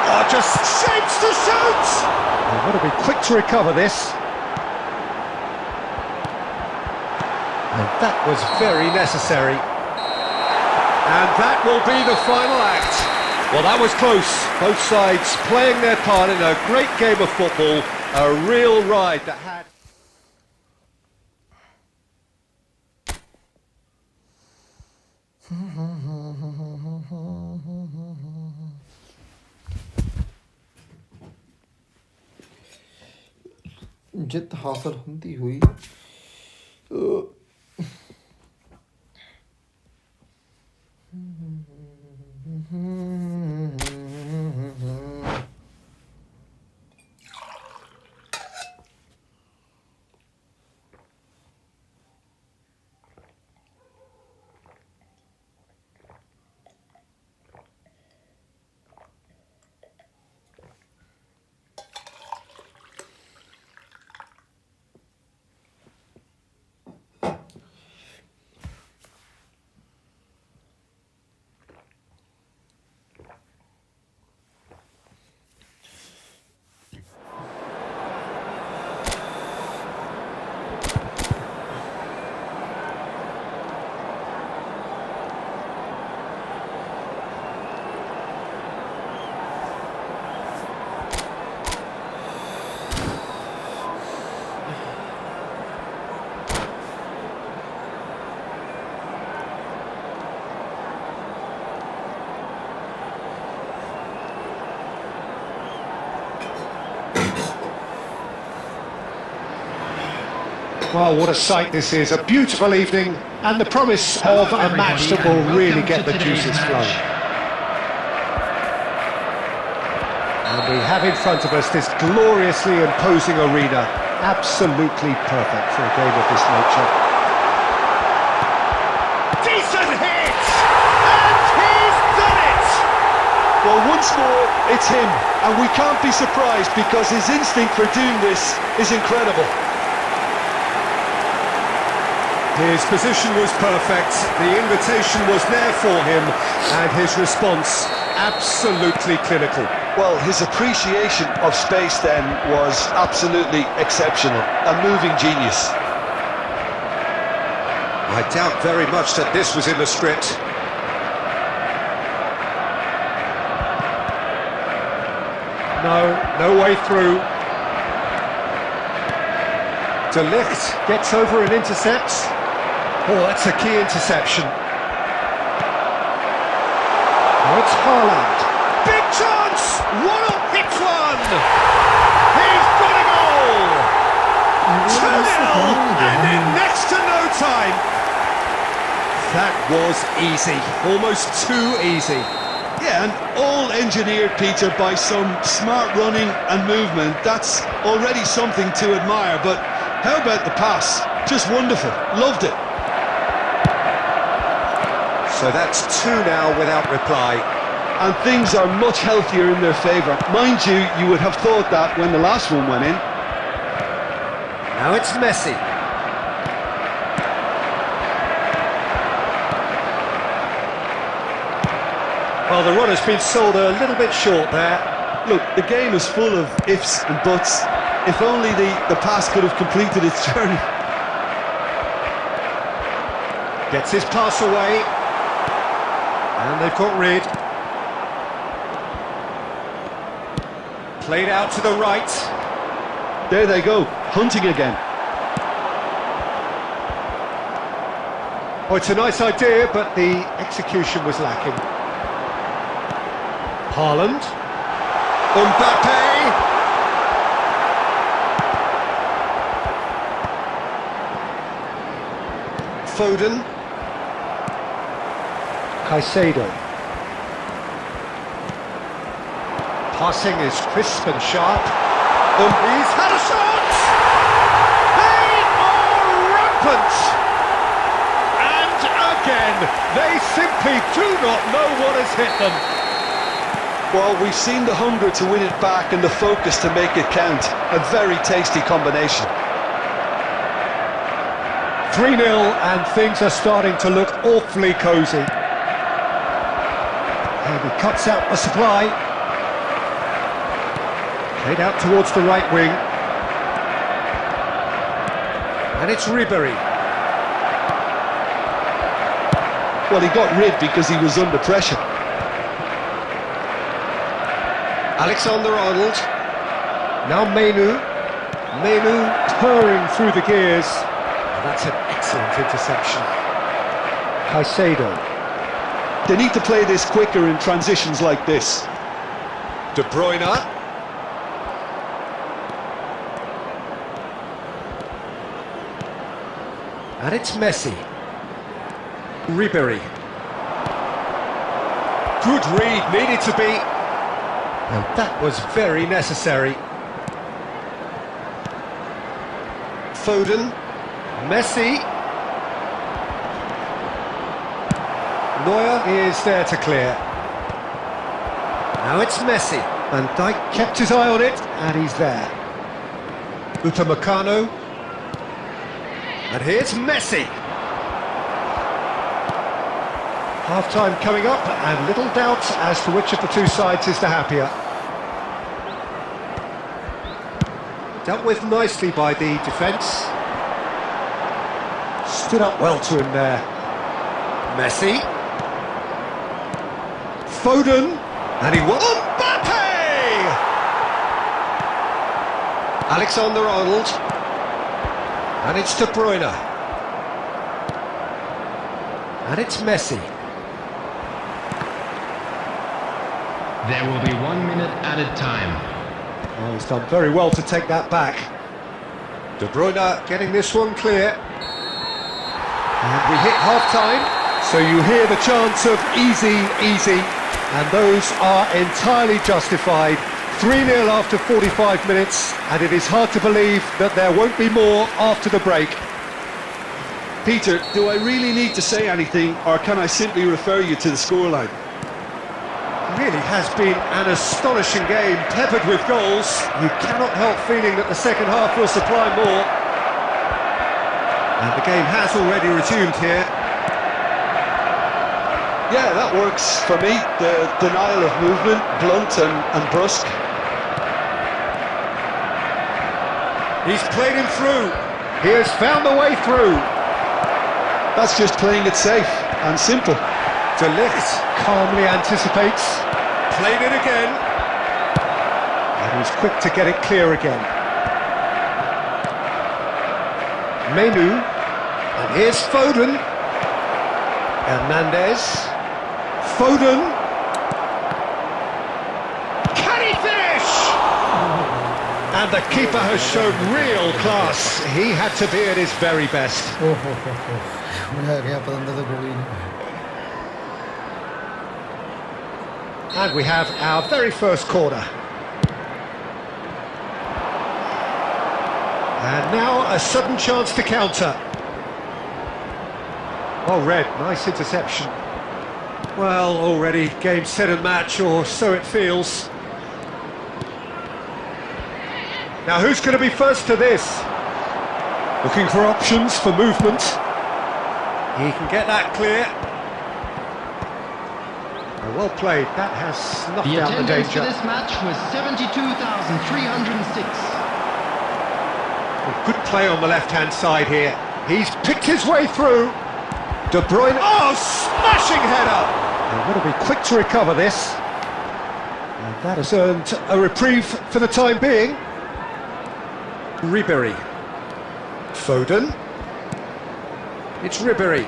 Oh, just shapes to shoot! They've got to be quick to recover this. And That was very necessary. And that will be the final act. Well, that was close. Both sides playing their part in a great game of football. A real ride that had... जित हासिल होती हुई Well, what a sight this is. A beautiful evening and the promise of a match that will really get the juices flowing. And we have in front of us this gloriously imposing arena. Absolutely perfect for a game of this nature. Decent hit! And he's done it! Well, once more, it's him, and we can't be surprised because his instinct for doing this is incredible. His position was perfect, the invitation was there for him, and his response absolutely clinical. Well, his appreciation of space then was absolutely exceptional, a moving genius. I doubt very much that this was in the script. No way through. De Ligt gets over and intercepts. Oh, that's a key interception. Oh, it's Haaland. Big chance! Waddle hits one! He's got a goal! 2-0 and in next to no time. That was easy, almost too easy. Yeah, and all engineered, Peter, by some smart running and movement. That's already something to admire, but how about the pass? Just wonderful, loved it. So that's 2 now without reply. And things are much healthier in their favour. Mind you, you would have thought that when the last one went in. Now it's Messi. Well, the run has been sold a little bit short there. Look, the game is full of ifs and buts. If only the pass could have completed its journey. Gets his pass away. And they've got rid. Played out to the right. There they go, hunting again. Oh, it's a nice idea, but the execution was lacking. Haaland. Mbappe. Foden. Caicedo. Passing is crisp and sharp. He's had a shot! They are rampant! And again, they simply do not know what has hit them. Well, we've seen the hunger to win it back and the focus to make it count. A very tasty combination. 3-0 and things are starting to look awfully cosy. And he cuts out the supply. Played out towards the right wing. And it's Ribery. Well, he got rid because he was under pressure. Alexander-Arnold. Now Menu. Menu purring through the gears. And that's an excellent interception. Caicedo. They need to play this quicker in transitions like this. De Bruyne. And it's Messi. Ribery. Good read, needed to be. And that was very necessary. Foden. Messi. Neuer is there to clear. Now it's Messi. Van Dijk kept his eye on it, and he's there. Upamecano. And here's Messi. Half-time coming up, and little doubt as to which of the two sides is the happier. Dealt with nicely by the defence. Stood up well to him there. Messi. Foden. And he won. Mbappe! Alexander-Arnold. And it's De Bruyne. And it's Messi. There will be 1 minute added time. Oh, he's done very well to take that back. De Bruyne getting this one clear. And we hit half-time. So you hear the chants of easy, easy. And those are entirely justified. 3-0 after 45 minutes, and it is hard to believe that there won't be more after the break. Peter, do I really need to say anything, or can I simply refer you to the scoreline? Really has been an astonishing game, peppered with goals. You cannot help feeling that the second half will supply more. And the game has already resumed here. Yeah, that works for me. The denial of movement, blunt and brusque. He's played him through. He has found the way through. That's just playing it safe and simple. De Ligt calmly anticipates. Played it again. And he's quick to get it clear again. Menu. And here's Foden. Hernandez. Foden. Can he finish? And the keeper has shown real class. He had to be at his very best. मैं गया पतंदर तो गोली नहीं. And we have our very first corner. And now a sudden chance to counter. Oh, Red, nice interception. Well, already game, set and match, or so it feels. Now who's going to be first to this? Looking for options for movement. He can get that clear. Well played, that has snuffed The out the attendance danger. for this match was 72,306. Good play on the left-hand side here. He's picked his way through. De Bruyne, oh, smashing header! And going to be quick to recover this. And that has earned a reprieve for the time being. Ribery. Foden. It's Ribery.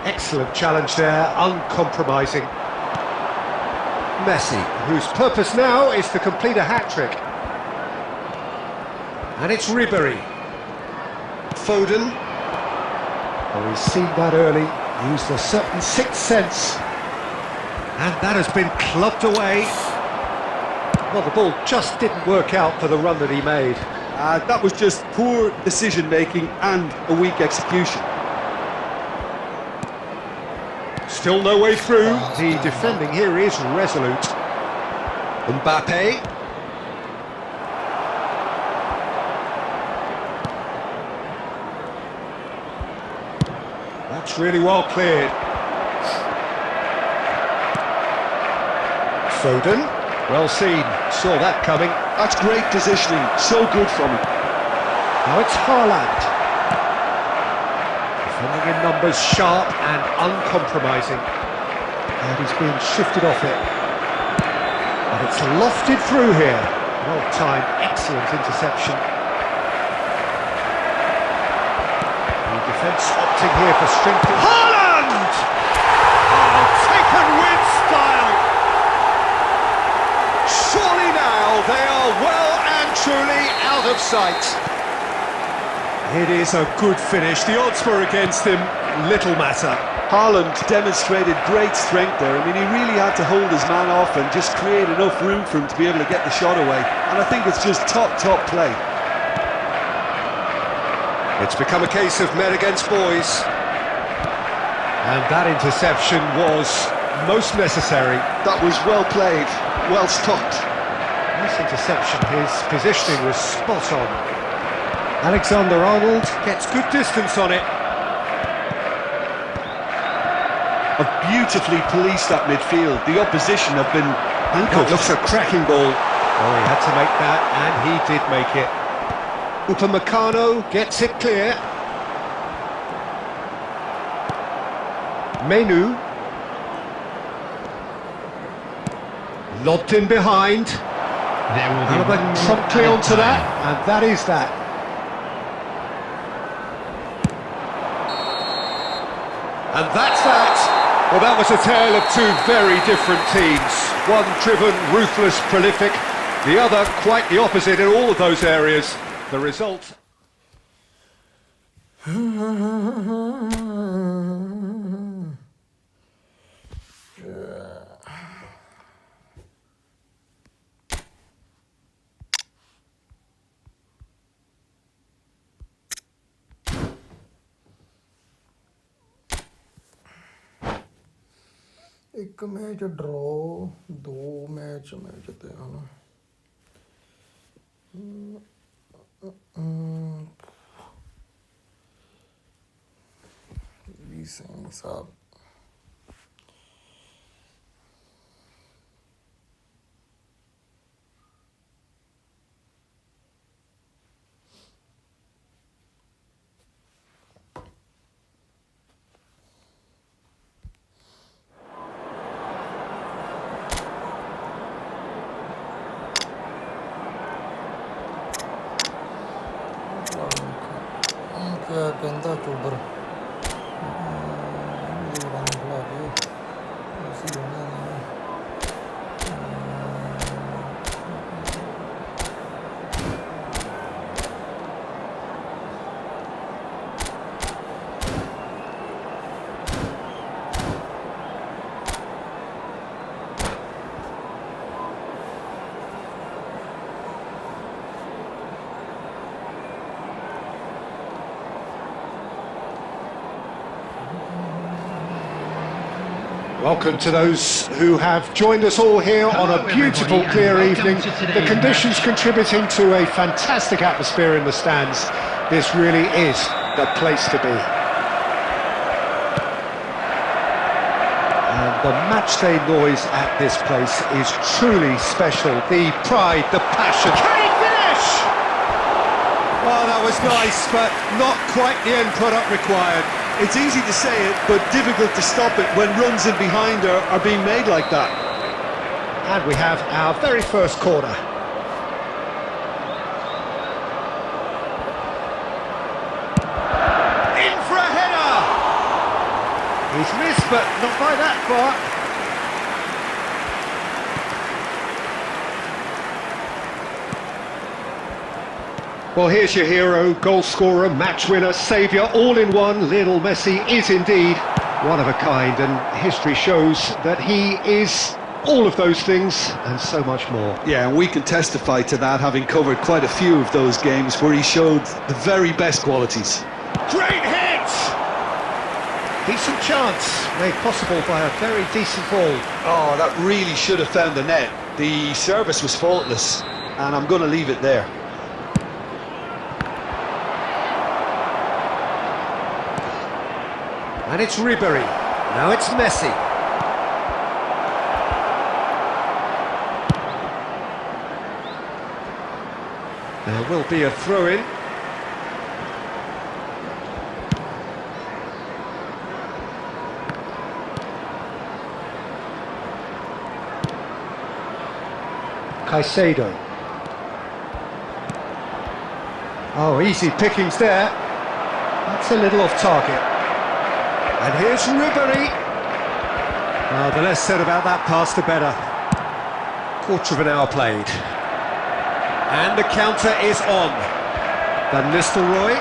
Excellent challenge there, uncompromising. Messi, whose purpose now is to complete a hat-trick. And it's Ribery. Foden. Oh, he's seen that early, used a certain sixth sense. And that has been clubbed away. Well, the ball just didn't work out for the run that he made. That was just poor decision-making and a weak execution. Still no way through. The defending here is resolute. Mbappe. That's really well cleared. Foden. Well seen. Saw that coming. That's great positioning. So good from him. Now it's Haaland. Coming in numbers, sharp and uncompromising. And he's being shifted off it. And it's lofted through here. Well timed, excellent interception. The defence opting here for strength. Haaland! Oh, taken with style! Surely now they are well and truly out of sight. It is a good finish. The odds were against him, little matter. Haaland demonstrated great strength there. I mean, he really had to hold his man off and just create enough room for him to be able to get the shot away. And I think it's just top play. It's become a case of men against boys. And that interception was most necessary. That was well played, well stopped. Nice interception, his positioning was spot on. Alexander-Arnold gets good distance on it. Have beautifully policed that midfield. The opposition have been That looks a cracking ball. Oh, he had to make that, and he did make it. Upamecano gets it clear. Menu. Lobbed in behind. There will be Alaba one promptly more onto that, time. and that is that. And that's that. Well, that was a tale of two very different teams. One driven, ruthless, prolific. The other quite the opposite in all of those areas. The result... ਇੱਕ match draw, 2 match ਤੇ ਹਨ। ਵੀ ਸਿੰਘ ਸਾਹਿਬ ਕਿਆ ਕਹਿੰਦਾ ਚੋਬਰ ਖਿਲਾ ਕੇ ਅਸੀਂ ਉਹਨਾਂ ਨੇ Welcome to those who have joined us all here on a beautiful, clear evening. The conditions contributing to a fantastic atmosphere in the stands. This really is the place to be. And the matchday noise at this place is truly special. The pride, the passion. Can he finish? Well, that was nice, but not quite the end product required. It's easy to say it, but difficult to stop it when runs in behind are being made like that. And we have our very first corner. In for a header! He's missed, but not by that far. Well, here's your hero, goal scorer, match winner, saviour, all in one. Lionel Messi is indeed one of a kind, and history shows that he is all of those things and so much more. Yeah, and we can testify to that, having covered quite a few of those games where he showed the very best qualities. Great hit! Decent chance, made possible by a very decent ball. Oh, that really should have found the net. The service was faultless, and I'm going to leave it there. And it's Ribery. Now it's Messi. There will be a throw-in. Caicedo. Oh, easy pickings there. That's a little off target. And here's Ribéry. Oh, the less said about that pass, the better. Quarter of an hour played. And the counter is on. Van Nistelrooy.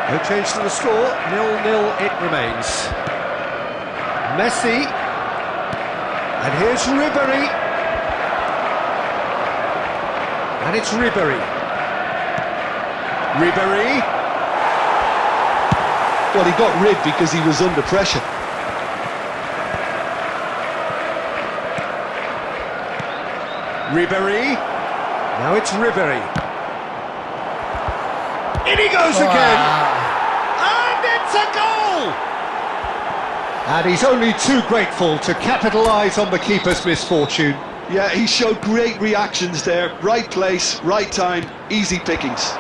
No change to the score. 0-0 it remains. Messi. And here's Ribéry. And it's Ribéry. Ribéry. Well, he got rid because he was under pressure. Ribéry. Now it's Ribéry. In he goes again. And it's a goal! And he's only too grateful to capitalise on the keeper's misfortune. Yeah, he showed great reactions there. Right place, right time, easy pickings. So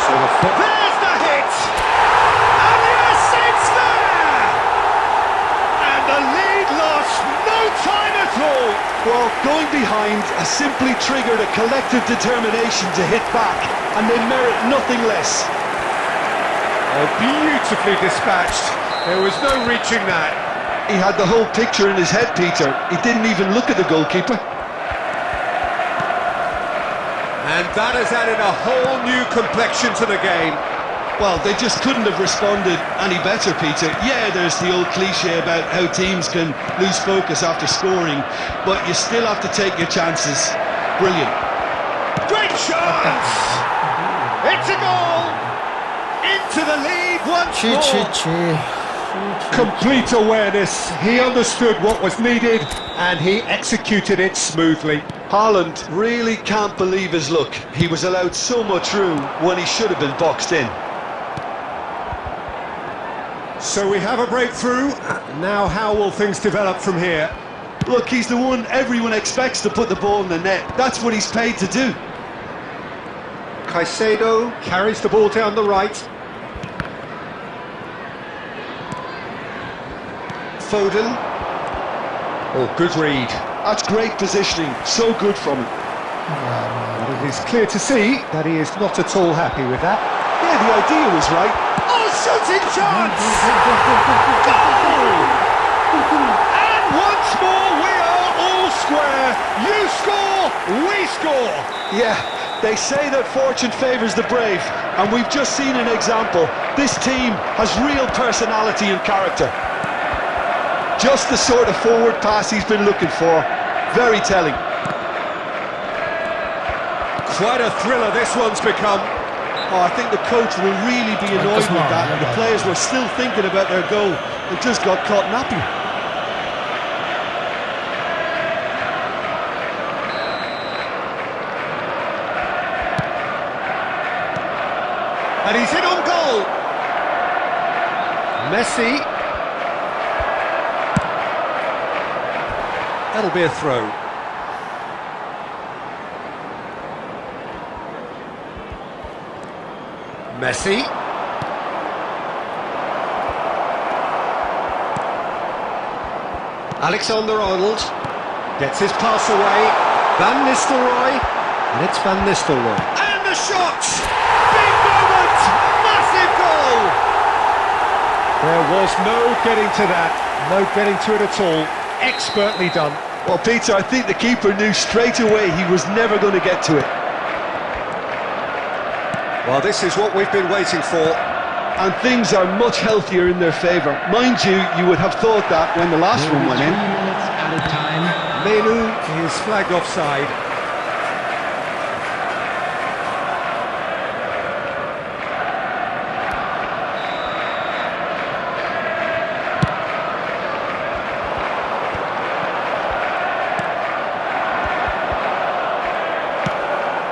there's the hit! And yes, it's there! And the lead lost no time at all! Well, going behind has simply triggered a collective determination to hit back, and they merit nothing less. Oh, beautifully dispatched. There was no reaching that. He had the whole picture in his head, Peter. He didn't even look at the goalkeeper. And that has added a whole new complexion to the game. Well, they just couldn't have responded any better, Peter. Yeah, there's the old cliche about how teams can lose focus after scoring, but you still have to take your chances. Brilliant. Great chance! It's a goal! Into the lead once more! Complete awareness. He understood what was needed and he executed it smoothly. Haaland really can't believe his luck. He was allowed so much room when he should have been boxed in. So we have a breakthrough. Now how will things develop from here? Look, he's the one everyone expects to put the ball in the net. That's what he's paid to do. Caicedo carries the ball down the right. Foden. Oh, good read. That's great positioning. So good from him. But it is clear to see that he is not at all happy with that. Yeah, the idea was right. Oh, shooting chance! Goal! And once more we are all square. You score, we score. Yeah, they say that fortune favours the brave, and we've just seen an example. This team has real personality and character. Just the sort of forward pass he's been looking for. Very telling. Quite a thriller this one's become. Oh, I think the coach will really be annoyed with that. And the players were still thinking about their goal and just got caught napping. And he's in on goal. Messi. That'll be a throw. Messi. Alexander-Arnold gets his pass away. Van Nistelrooy. And it's Van Nistelrooy. And the shot! Big moment! Massive goal! There was no getting to that. No getting to it at all. Expertly done. Well, Peter, I think the keeper knew straight away he was never going to get to it. Well, this is what we've been waiting for. And things are much healthier in their favour. Mind you, you would have thought that when the last one went in. 3 minutes at a time. Menu is flagged offside.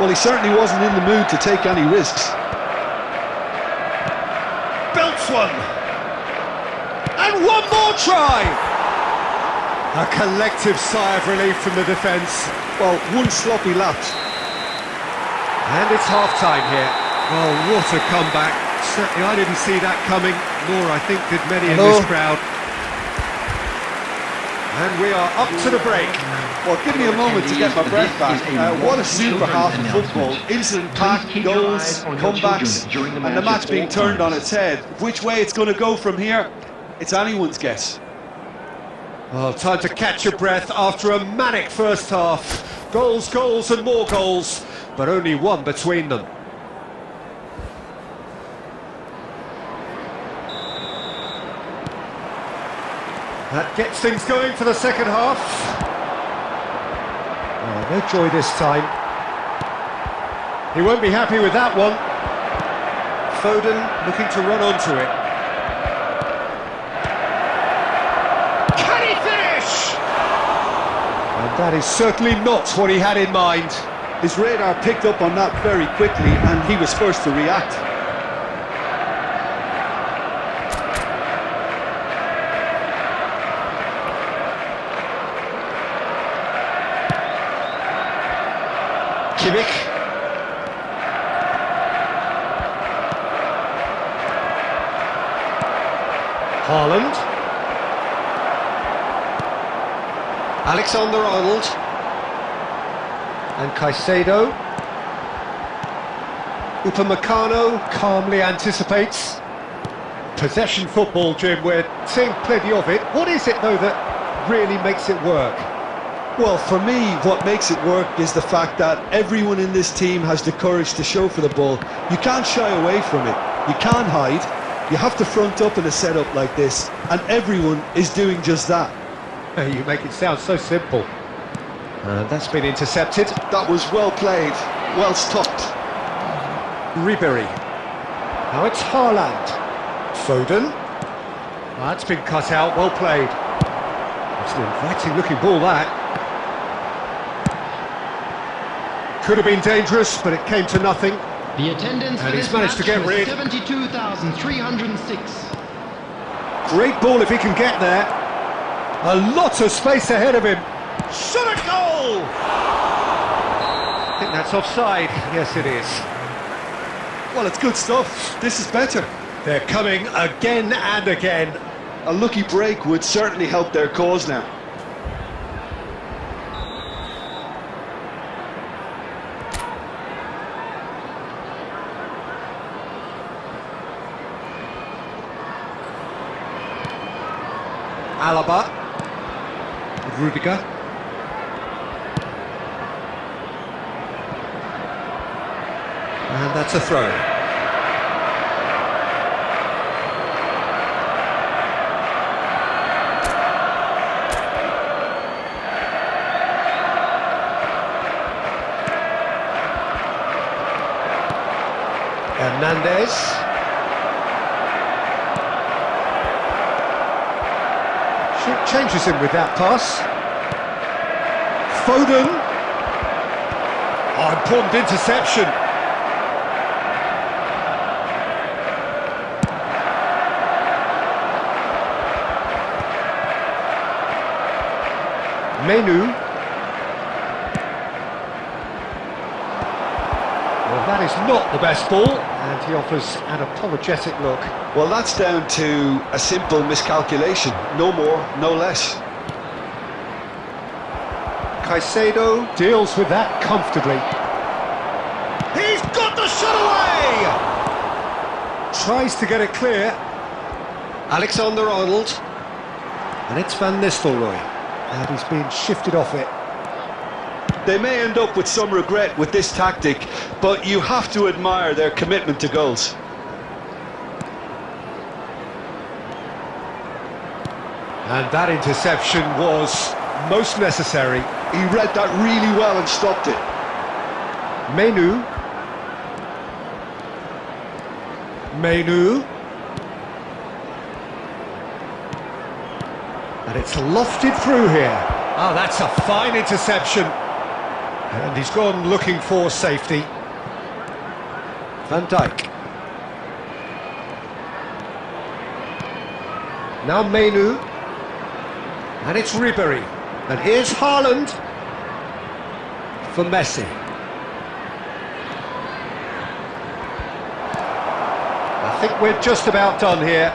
Well, he certainly wasn't in the mood to take any risks. Belts one. And one more try. A collective sigh of relief from the defence. Well, one sloppy lapse. And it's half-time here. Well, what a comeback. Certainly I didn't see that coming, nor I think did many in this crowd. And we are up to the break. Well, give me a moment to get my breath back. What a super half of football. Instant pack, goals, comebacks, and the match being turned on its head. Which way it's going to go from here, it's anyone's guess. Well, time to catch your breath after a manic first half. Goals, goals and more goals, but only one between them. That gets things going for the second half. Oh, no joy this time. He won't be happy with that one. Foden looking to run onto it. Can he finish? And that is certainly not what he had in mind. His radar picked up on that very quickly, and he was first to react. Kimmich. Haaland. Alexander-Arnold. And Caicedo. Upamecano calmly anticipates. Possession football, Jim, we're seeing plenty of it. What is it, though, that really makes it work? Well, for me, what makes it work is the fact that everyone in this team has the courage to show for the ball. You can't shy away from it. You can't hide. You have to front up in a setup like this, and everyone is doing just that. You make it sound so simple. And that's been intercepted. That was well played, well stopped. Ribery. Now it's Haaland. Foden. That's been cut out, well played. It's an inviting looking ball, that. Could have been dangerous, but it came to nothing. The attendance And for he's this managed to match get was rid. 72,306. Great ball if he can get there. A lot of space ahead of him. Shot a goal! I think that's offside. Yes, it is. Well, it's good stuff. This is better. They're coming again and again. A lucky break would certainly help their cause now. Alaba. Rudiger. And that's a throw. Hernandez. Changes him with that pass. Foden. Oh, important interception. Menu. Well, that is not the best ball, and he offers an apologetic look. Well, that's down to a simple miscalculation. No more, no less. Caicedo deals with that comfortably. He's got the shot away! Tries to get it clear. Alexander-Arnold. And it's Van Nistelrooy. And he's being shifted off it. They may end up with some regret with this tactic, but you have to admire their commitment to goals. And that interception was most necessary. He read that really well and stopped it. Menu. And it's lofted through here. Oh, that's a fine interception. And he's gone looking for safety. Van Dijk. Now Menu. And it's Ribery. And here's Haaland for Messi. I think we're just about done here.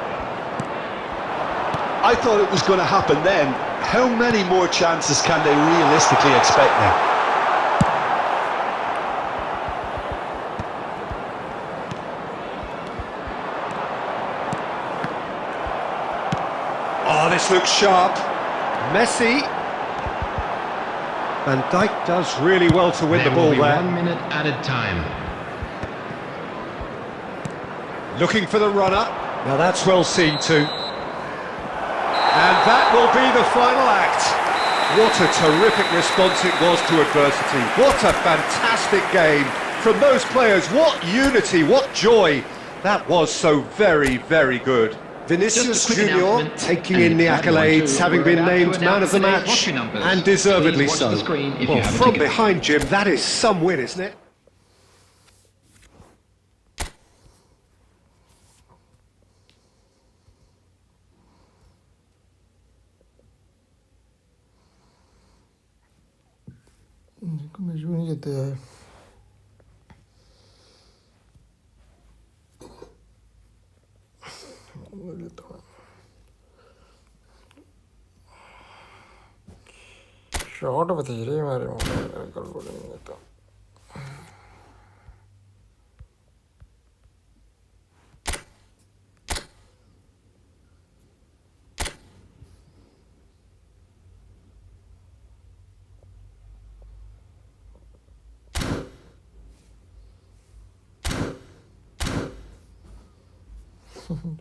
I thought it was going to happen then. How many more chances can they realistically expect now? Oh, this looks sharp. Messi. Van Dijk does really well to win the There ball will be there. 1 minute added time. Looking for the runner. Now that's well seen too. And that will be the final act. What a terrific response it was to adversity. What a fantastic game from those players. What unity, what joy. That was so very, very good. Vinicius Just a quick Junior announcement. taking And in the it's 1 or 2. accolades, having We're been about to named man announce of the today's match, lottery numbers. and deservedly Please watch so. the screen if you Well, have a from ticket. behind, Jim, that is some win, isn't it? Match भी नहीं जीते है shot बतेरे मारे कल बोले नहीं देता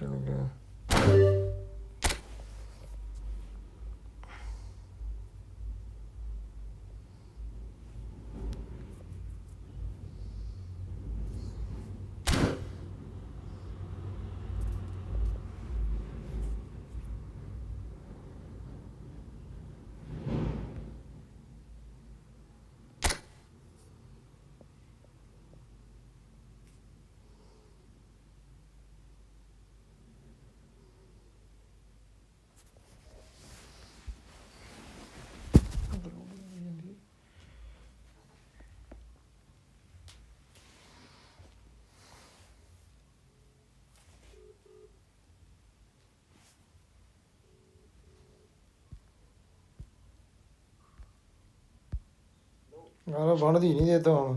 चल गया यार बनती नहीं देता हूँ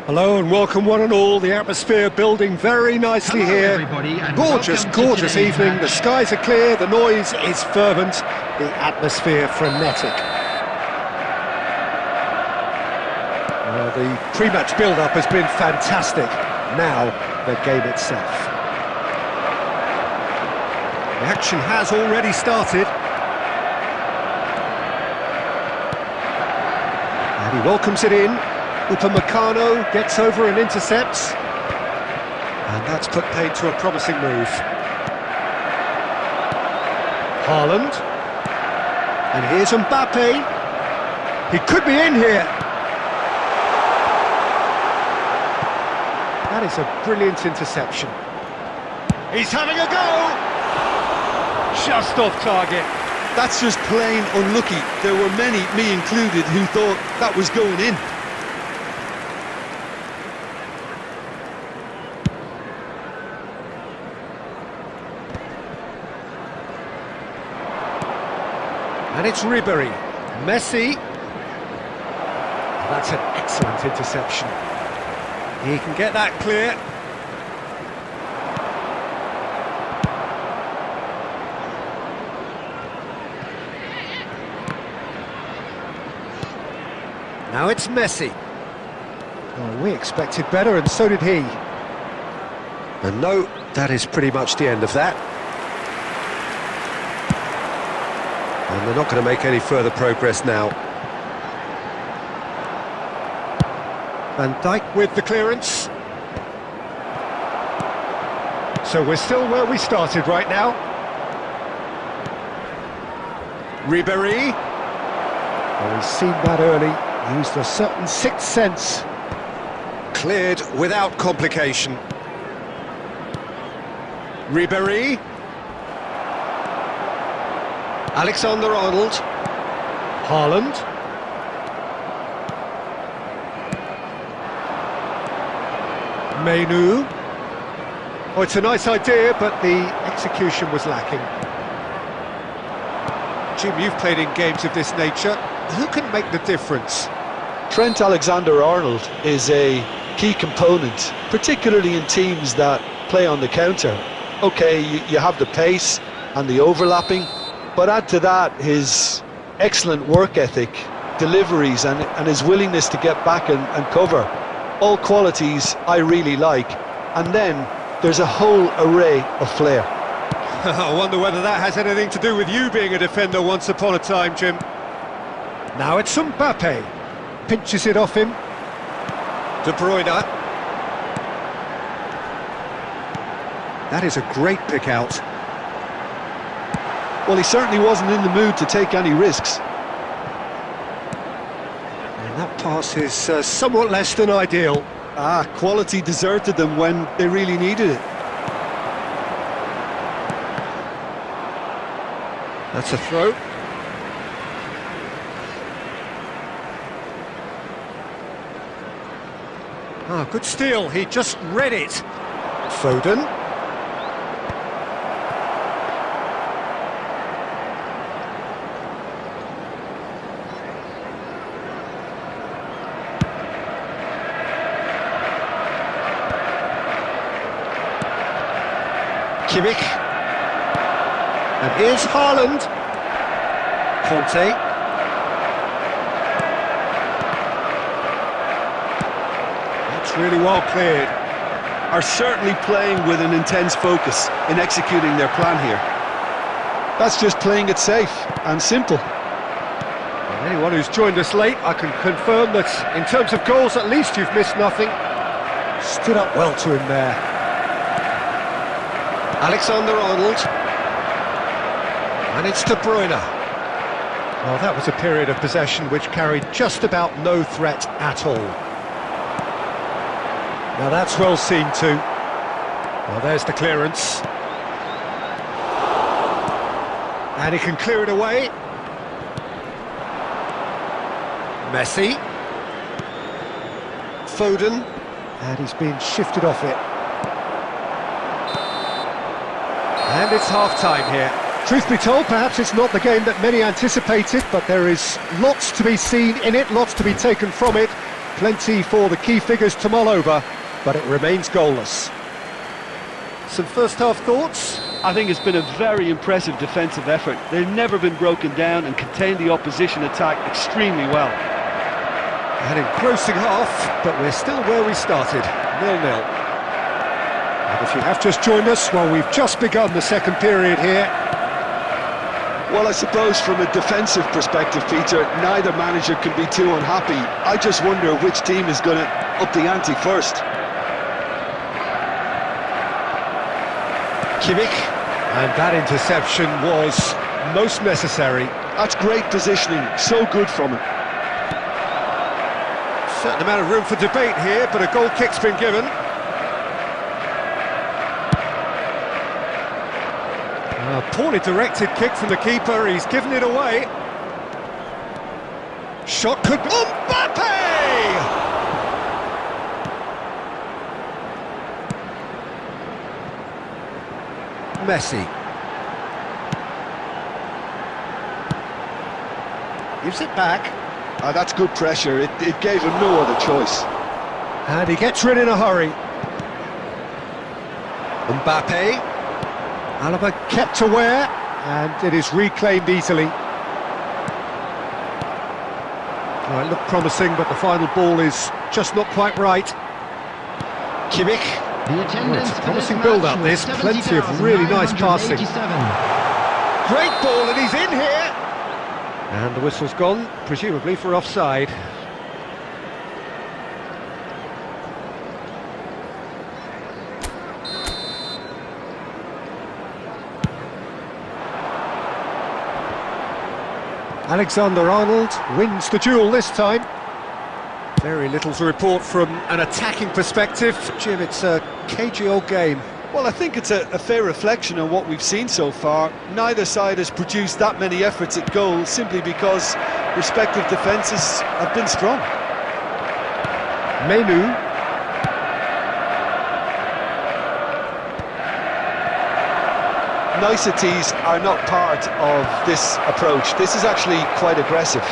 Hello and welcome one and all. The atmosphere building very nicely Hello, here. everybody, and Gorgeous, welcome to gorgeous today's evening. match. The skies are clear, the noise is fervent, the atmosphere frenetic. Well, the pre-match build-up has been fantastic. Now, the game itself. The action has already started. And he welcomes it in. Upamecano gets over and intercepts. And that's put paid to a promising move. Haaland. And here's Mbappe. He could be in here. That is a brilliant interception. He's having a go! Just off target. That's just plain unlucky. There were many, me included, who thought that was going in. And it's Ribery. Messi. That's an excellent interception. He can get that clear. Now it's Messi. Oh, we expected better, and so did he. And no, that is pretty much the end of that. And they're not going to make any further progress now. Van Dijk with the clearance. So we're still where we started right now. Ribery. Oh, he's seen that early. Used a certain sixth sense. Cleared without complication. Ribery. Alexander-Arnold. Haaland. Menu. Oh, it's a nice idea, but the execution was lacking. Jim, you've played in games of this nature. Who can make the difference? Trent Alexander-Arnold is a key component, particularly in teams that play on the counter. Okay, you have the pace and the overlapping, but add to that his excellent work ethic, deliveries and his willingness to get back and cover. All qualities I really like. And then there's a whole array of flair. I wonder whether that has anything to do with you being a defender once upon a time, Jim. Now it's Mbappe. Pinches it off him. De Bruyne. That is a great pick out. Well, he certainly wasn't in the mood to take any risks. And that pass is somewhat less than ideal. Quality deserted them when they really needed it. That's a throw. Good steal. He just read it. Foden. Kimmich. And here's Haaland. Conte. That's really well cleared. Are certainly playing with an intense focus in executing their plan here. That's just playing it safe and simple. And anyone who's joined us late, I can confirm that in terms of goals, at least you've missed nothing. Stood up well to him there. Alexander-Arnold. And it's De Bruyne. Well, that was a period of possession which carried just about no threat at all. Now that's well seen too. Well, there's the clearance. And he can clear it away. Messi. Foden. And he's been shifted off it. And it's half-time here. Truth be told, perhaps it's not the game that many anticipated, but there is lots to be seen in it, lots to be taken from it, Plenty for the key figures to mull over, but it remains goalless. Some first-half thoughts? I think it's been a very impressive defensive effort. They've never been broken down and contained the opposition attack extremely well. An engrossing half, but we're still where we started, 0-0. And if you have just joined us, well, we've just begun the second period here. Well, I suppose from a defensive perspective, Peter, neither manager can be too unhappy. I just wonder which team is going to up the ante first. Kimmich, and that interception was most necessary. That's great positioning, so good from him. Certain amount of room for debate here, but a goal kick's been given. A poorly directed kick from the keeper, he's given it away. Shot could... Mbappe! Messi. Gives it back. That's good pressure, it gave him no other choice. And he gets rid in a hurry. Mbappe. Alaba kept aware, and it is reclaimed easily. Oh, it looked promising, but the final ball is just not quite right. Kimmich. It's a promising build-up, this. Plenty of really nice passing. Great ball, and he's in here! And the whistle's gone, presumably for offside. Alexander-Arnold wins the duel this time. Very little to report from an attacking perspective. Jim, it's a cagey old game. Well, I think it's a fair reflection on what we've seen so far. Neither side has produced that many efforts at goal simply because respective defences have been strong. Menu. Niceties are not part of this approach. This is actually quite aggressive.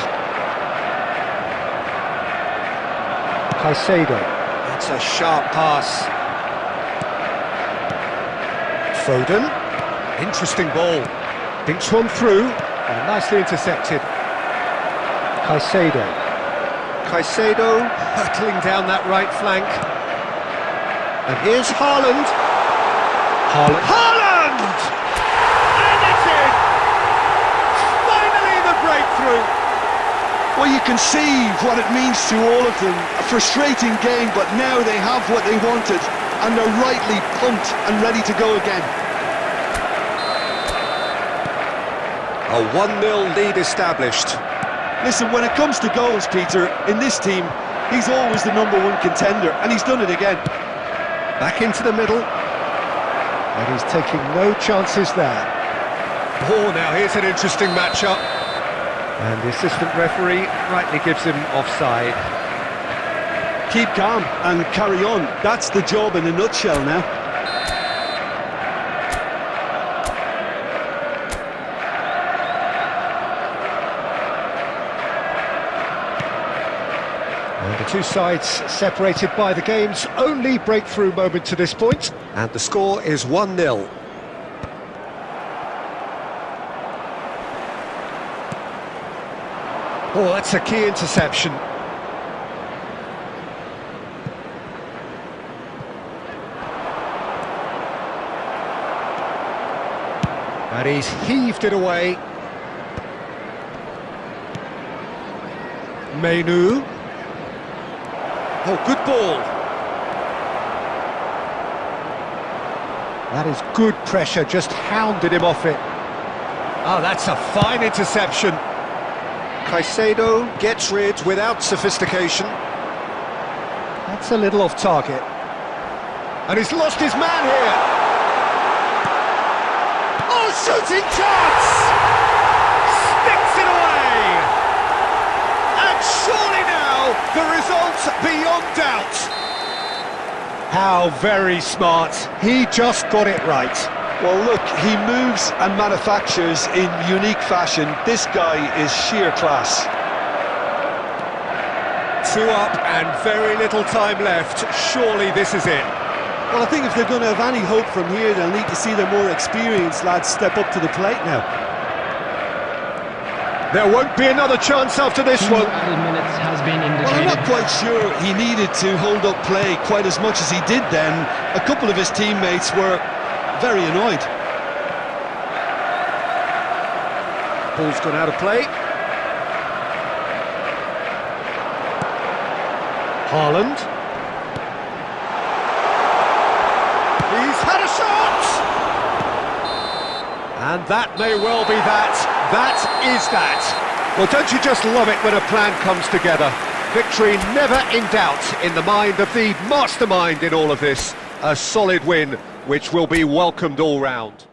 Caicedo. That's a sharp pass. Foden. Interesting ball. Dinks one through. And nicely intercepted. Caicedo. Caicedo hurtling down that right flank. And here's Haaland. Haaland! And it's in! Finally the breakthrough! Well, you can see what it means to all of them. A frustrating game, but now they have what they wanted, and they're rightly pumped and ready to go again. A 1-0 lead established. Listen, when it comes to goals, Peter, in this team, he's always the #1 contender, and he's done it again. Back into the middle. And he's taking no chances there. Oh, now here's an interesting matchup. And the assistant referee rightly gives him offside. Keep calm and carry on. That's the job in a nutshell now. And the two sides separated by the game's only breakthrough moment to this point. And the score is 1-0. Oh, that's a key interception. And he's heaved it away. Menu. Oh, good ball. That is good pressure, just hounded him off it. Oh, that's a fine interception. Caicedo gets rid without sophistication. That's a little off target. And he's lost his man here. Oh, shooting chance! Sticks it away! And surely now, the result's beyond doubt. How very smart. He just got it right. Well, look, he moves and manufactures in unique fashion. This guy is sheer class. Two up and very little time left. Surely this is it. Well, I think if they're going to have any hope from here, they'll need to see their more experienced lads step up to the plate now. There won't be another chance after this one. Added minutes has been Well, I'm indicated. not quite sure he needed to hold up play quite as much as he did then. A couple of his teammates were very annoyed. Ball's gone out of play. Haaland. He's had a shot! And that may well be that. That is that. Well, don't you just love it when a plan comes together? Victory never in doubt in the mind of the mastermind in all of this. A solid win, which will be welcomed all round.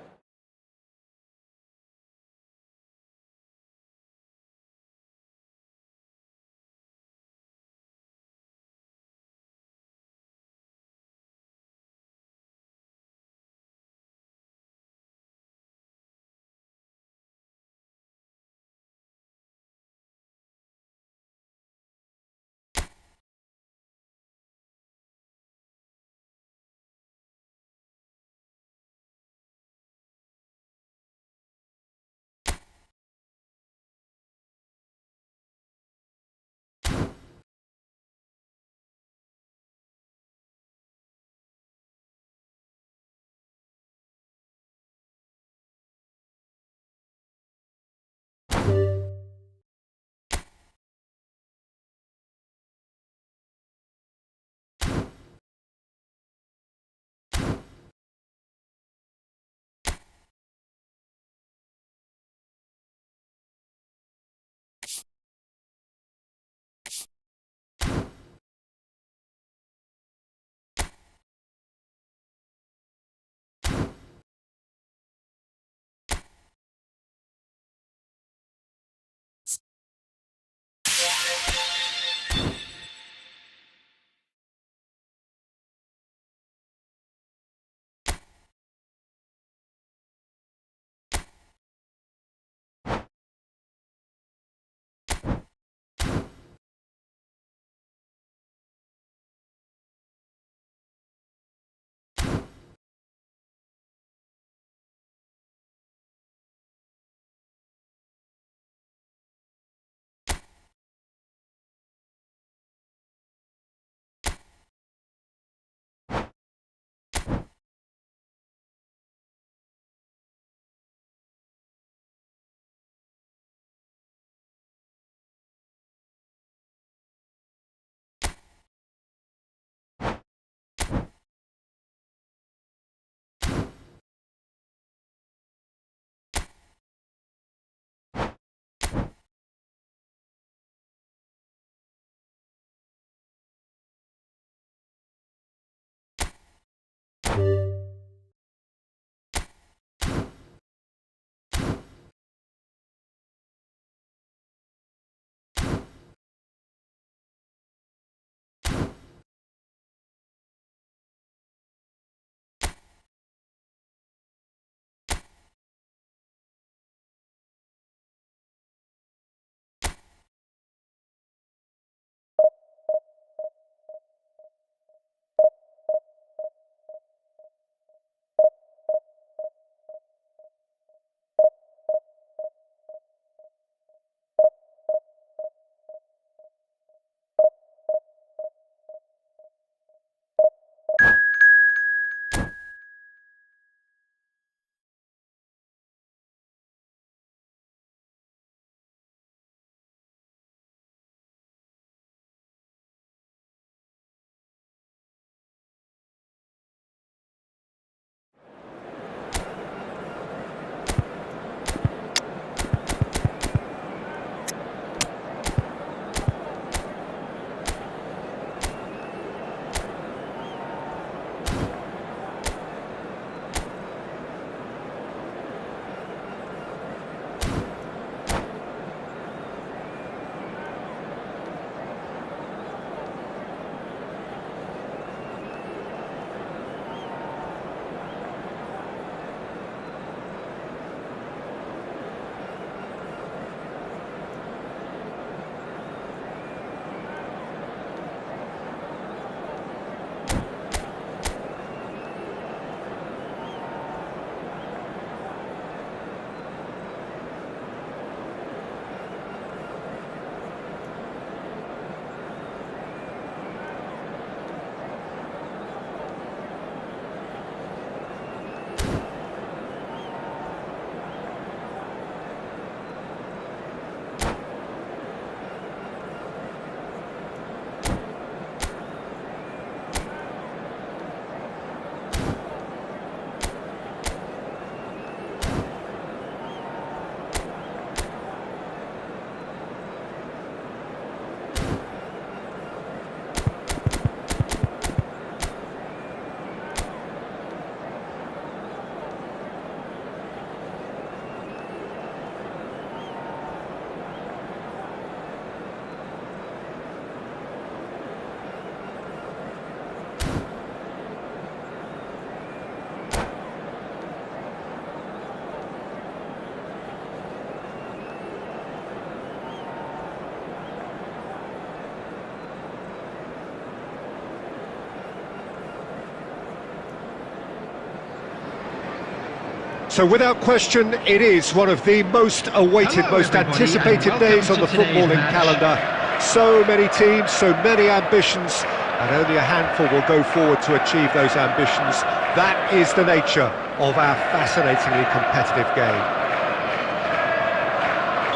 So without question, it is one of the most awaited, Hello, most everybody, anticipated and days on welcome the to today's footballing match. calendar. So many teams, so many ambitions, and only a handful will go forward to achieve those ambitions. That is the nature of our fascinatingly competitive game.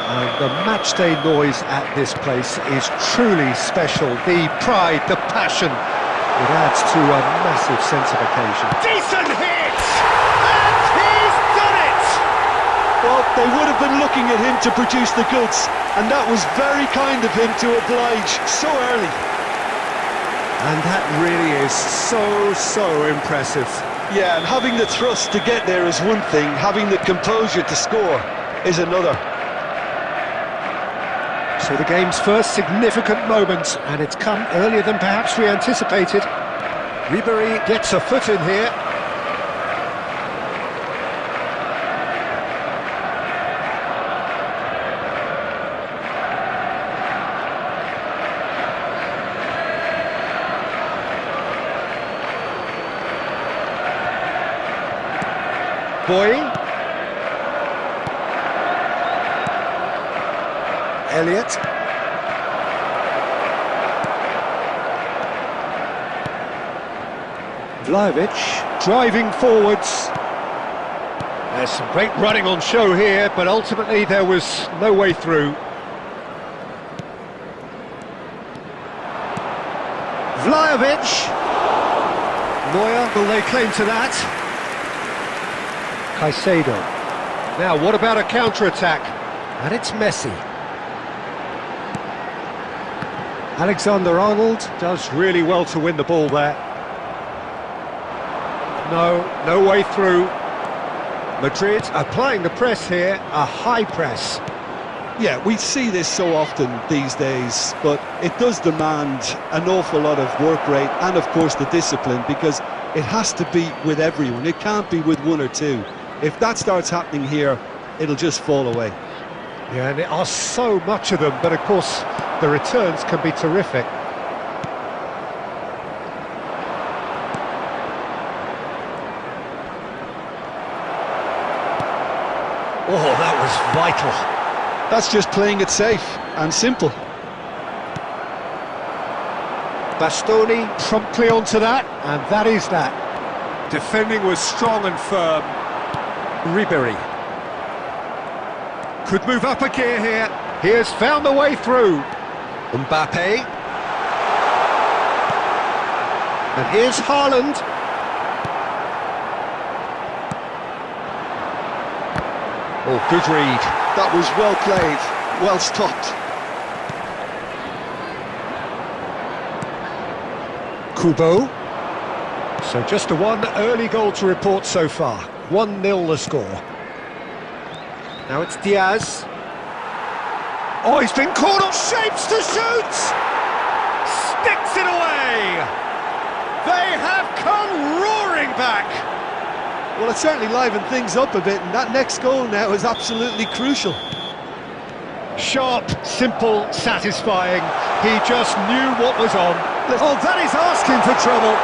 And the matchday noise at this place is truly special. The pride, the passion, it adds to a massive sense of occasion. Decent hit! And he's done it! Well, they would have been looking at him to produce the goods, and that was very kind of him to oblige so early. And that really is so impressive. Yeah, and having the thrust to get there is one thing, having the composure to score is another. So the game's first significant moment, and it's come earlier than perhaps we anticipated. Ribery gets a foot in here. Boy. Elliott. Vlahovic driving forwards. There's some great running on show here, but ultimately there was no way through. Vlahovic. Neuer will lay claim to that. Caicedo. Now, what about a counter-attack? And it's Messi. Alexander-Arnold does really well to win the ball there. No way through. Madrid applying the press here, a high press. Yeah, we see this so often these days, but it does demand an awful lot of work rate and, of course, the discipline, because it has to be with everyone. It can't be with one or two. If that starts happening here, it'll just fall away. Yeah, and there are so much of them, but of course the returns can be terrific. Oh, that was vital. That's just playing it safe and simple. Bastoni promptly onto that, and that is that. Defending was strong and firm. Ribery could move up a gear here. He has found the way through. Mbappe. And here's Haaland. Oh, good read. That was well played, well stopped. Kubo. So just a one early goal to report so far. 1-0 the score. Now it's Diaz. Oh, he's been caught on shapes to shoot! Sticks it away! They have come roaring back! Well, it certainly livened things up a bit, and that next goal now is absolutely crucial. Sharp, simple, satisfying. He just knew what was on. Oh, that is asking for trouble.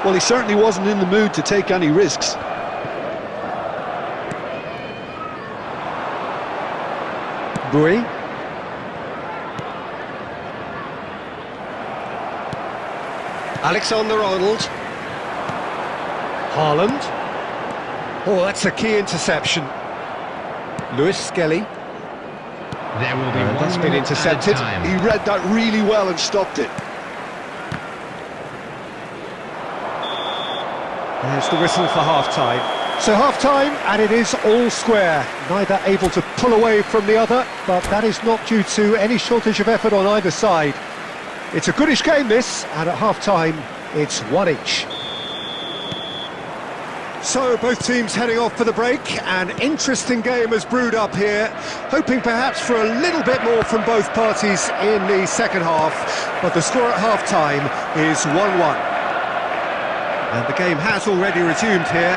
Well, he certainly wasn't in the mood to take any risks. Bui. Alexander-Arnold. Haaland. Oh, that's a key interception. Lewis Skelly. There will be That's been intercepted. He read that really well and stopped it. There's the whistle for half-time. So half-time, and it is all square. Neither able to pull away from the other, but that is not due to any shortage of effort on either side. It's a goodish game, this, and at half-time, it's one each. So both teams heading off for the break. An interesting game has brewed up here, hoping perhaps for a little bit more from both parties in the second half, but the score at half-time is 1-1. And the game has already resumed here.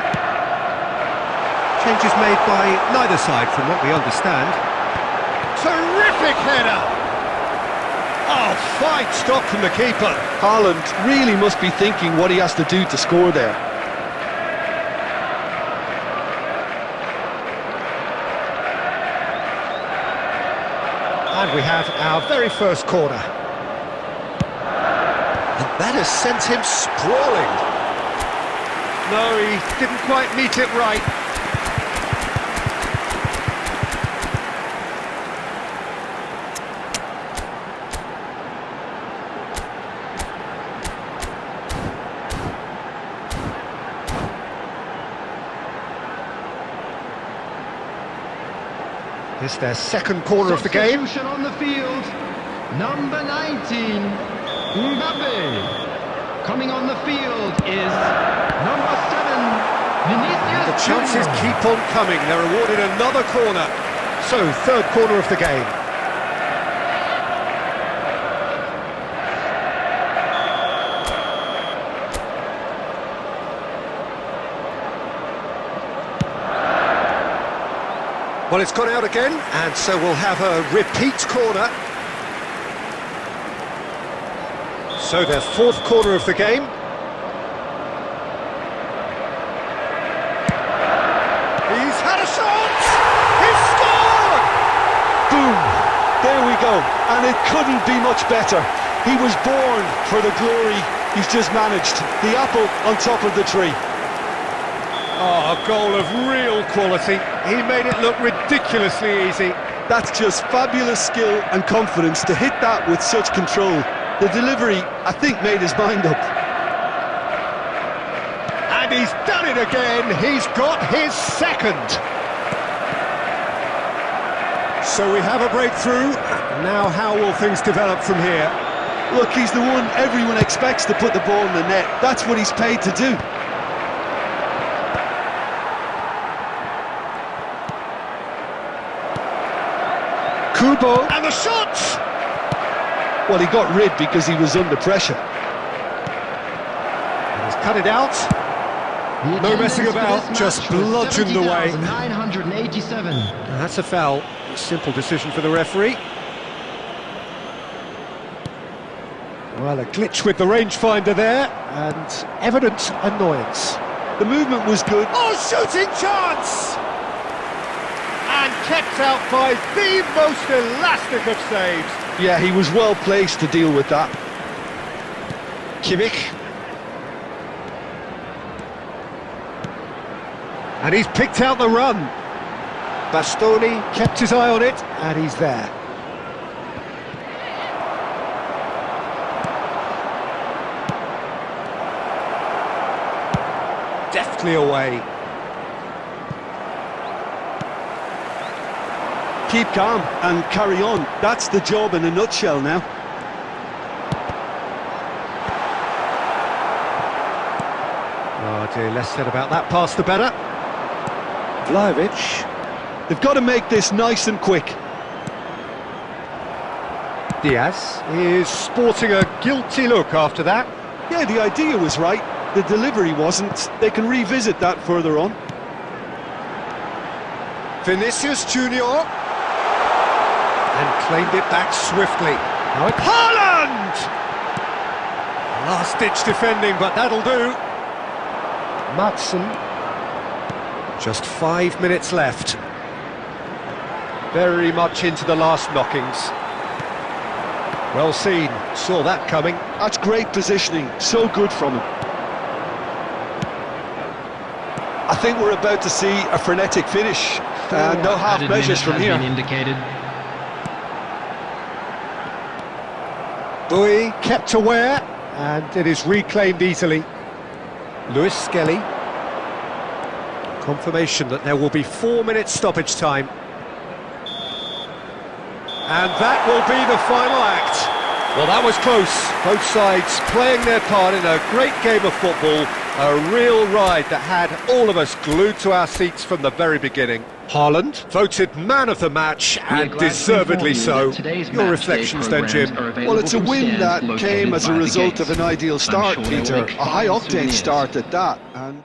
Changes made by neither side from what we understand. Terrific header! Oh, fine stop from the keeper. Haaland really must be thinking what he has to do to score there. And we have our very first corner. And that has sent him sprawling. No, he didn't quite meet it right. It's their second corner of the game. Substitution on the field. Number 19, Mbappe. Coming on the field is number 7, Vinicius. The chances Junior. keep on coming. They're awarded another corner. So, third corner of the game. Well, it's gone out again, and so we'll have a repeat corner. So their fourth corner of the game. He's had a shot! He's scored! Boom! There we go. And it couldn't be much better. He was born for the glory he's just managed. The apple on top of the tree. Oh, a goal of real quality. He made it look ridiculously easy. That's just fabulous skill and confidence to hit that with such control. The delivery, I think, made his mind up. And he's done it again. He's got his second. So we have a breakthrough. Now how will things develop from here? Look, he's the one everyone expects to put the ball in the net. That's what he's paid to do. Kubo, and the shot! Well, he got rid because he was under pressure. And he's cut it out. The No messing attendance for about, this just match was bludgeoned away. 70,987. And that's a foul. A simple decision for the referee. Well, a glitch with the rangefinder there, and evident annoyance. The movement was good. Oh, shooting chance! And kept out by the most elastic of saves. Yeah, he was well placed to deal with that. Kimmich. And he's picked out the run. Bastoni kept his eye on it, and he's there. Deftly away. Keep calm and carry on. That's the job in a nutshell now. Oh dear, less said about that pass the better. Vlahovic. They've got to make this nice and quick. Diaz is sporting a guilty look after that. Yeah, the idea was right. The delivery wasn't. They can revisit that further on. Vinicius Junior. And claimed it back swiftly. Now it's Haaland! Last-ditch defending, but that'll do. Madsen. Just 5 minutes left. Very much into the last knockings. Well seen, saw that coming. That's great positioning, so good from him. I think we're about to see a frenetic finish. No half measures from here. Indicated. Bowie kept aware, and it is reclaimed easily. Lewis Skelly. Confirmation that there will be 4 minutes stoppage time. And that will be the final act. Well, that was close. Both sides playing their part in a great game of football. A real ride that had all of us glued to our seats from the very beginning. Haaland voted man of the match, and deservedly so. Your reflections then, Jim? Well, it's a win that came as a result of an ideal start, Peter. A high-octane start at that. And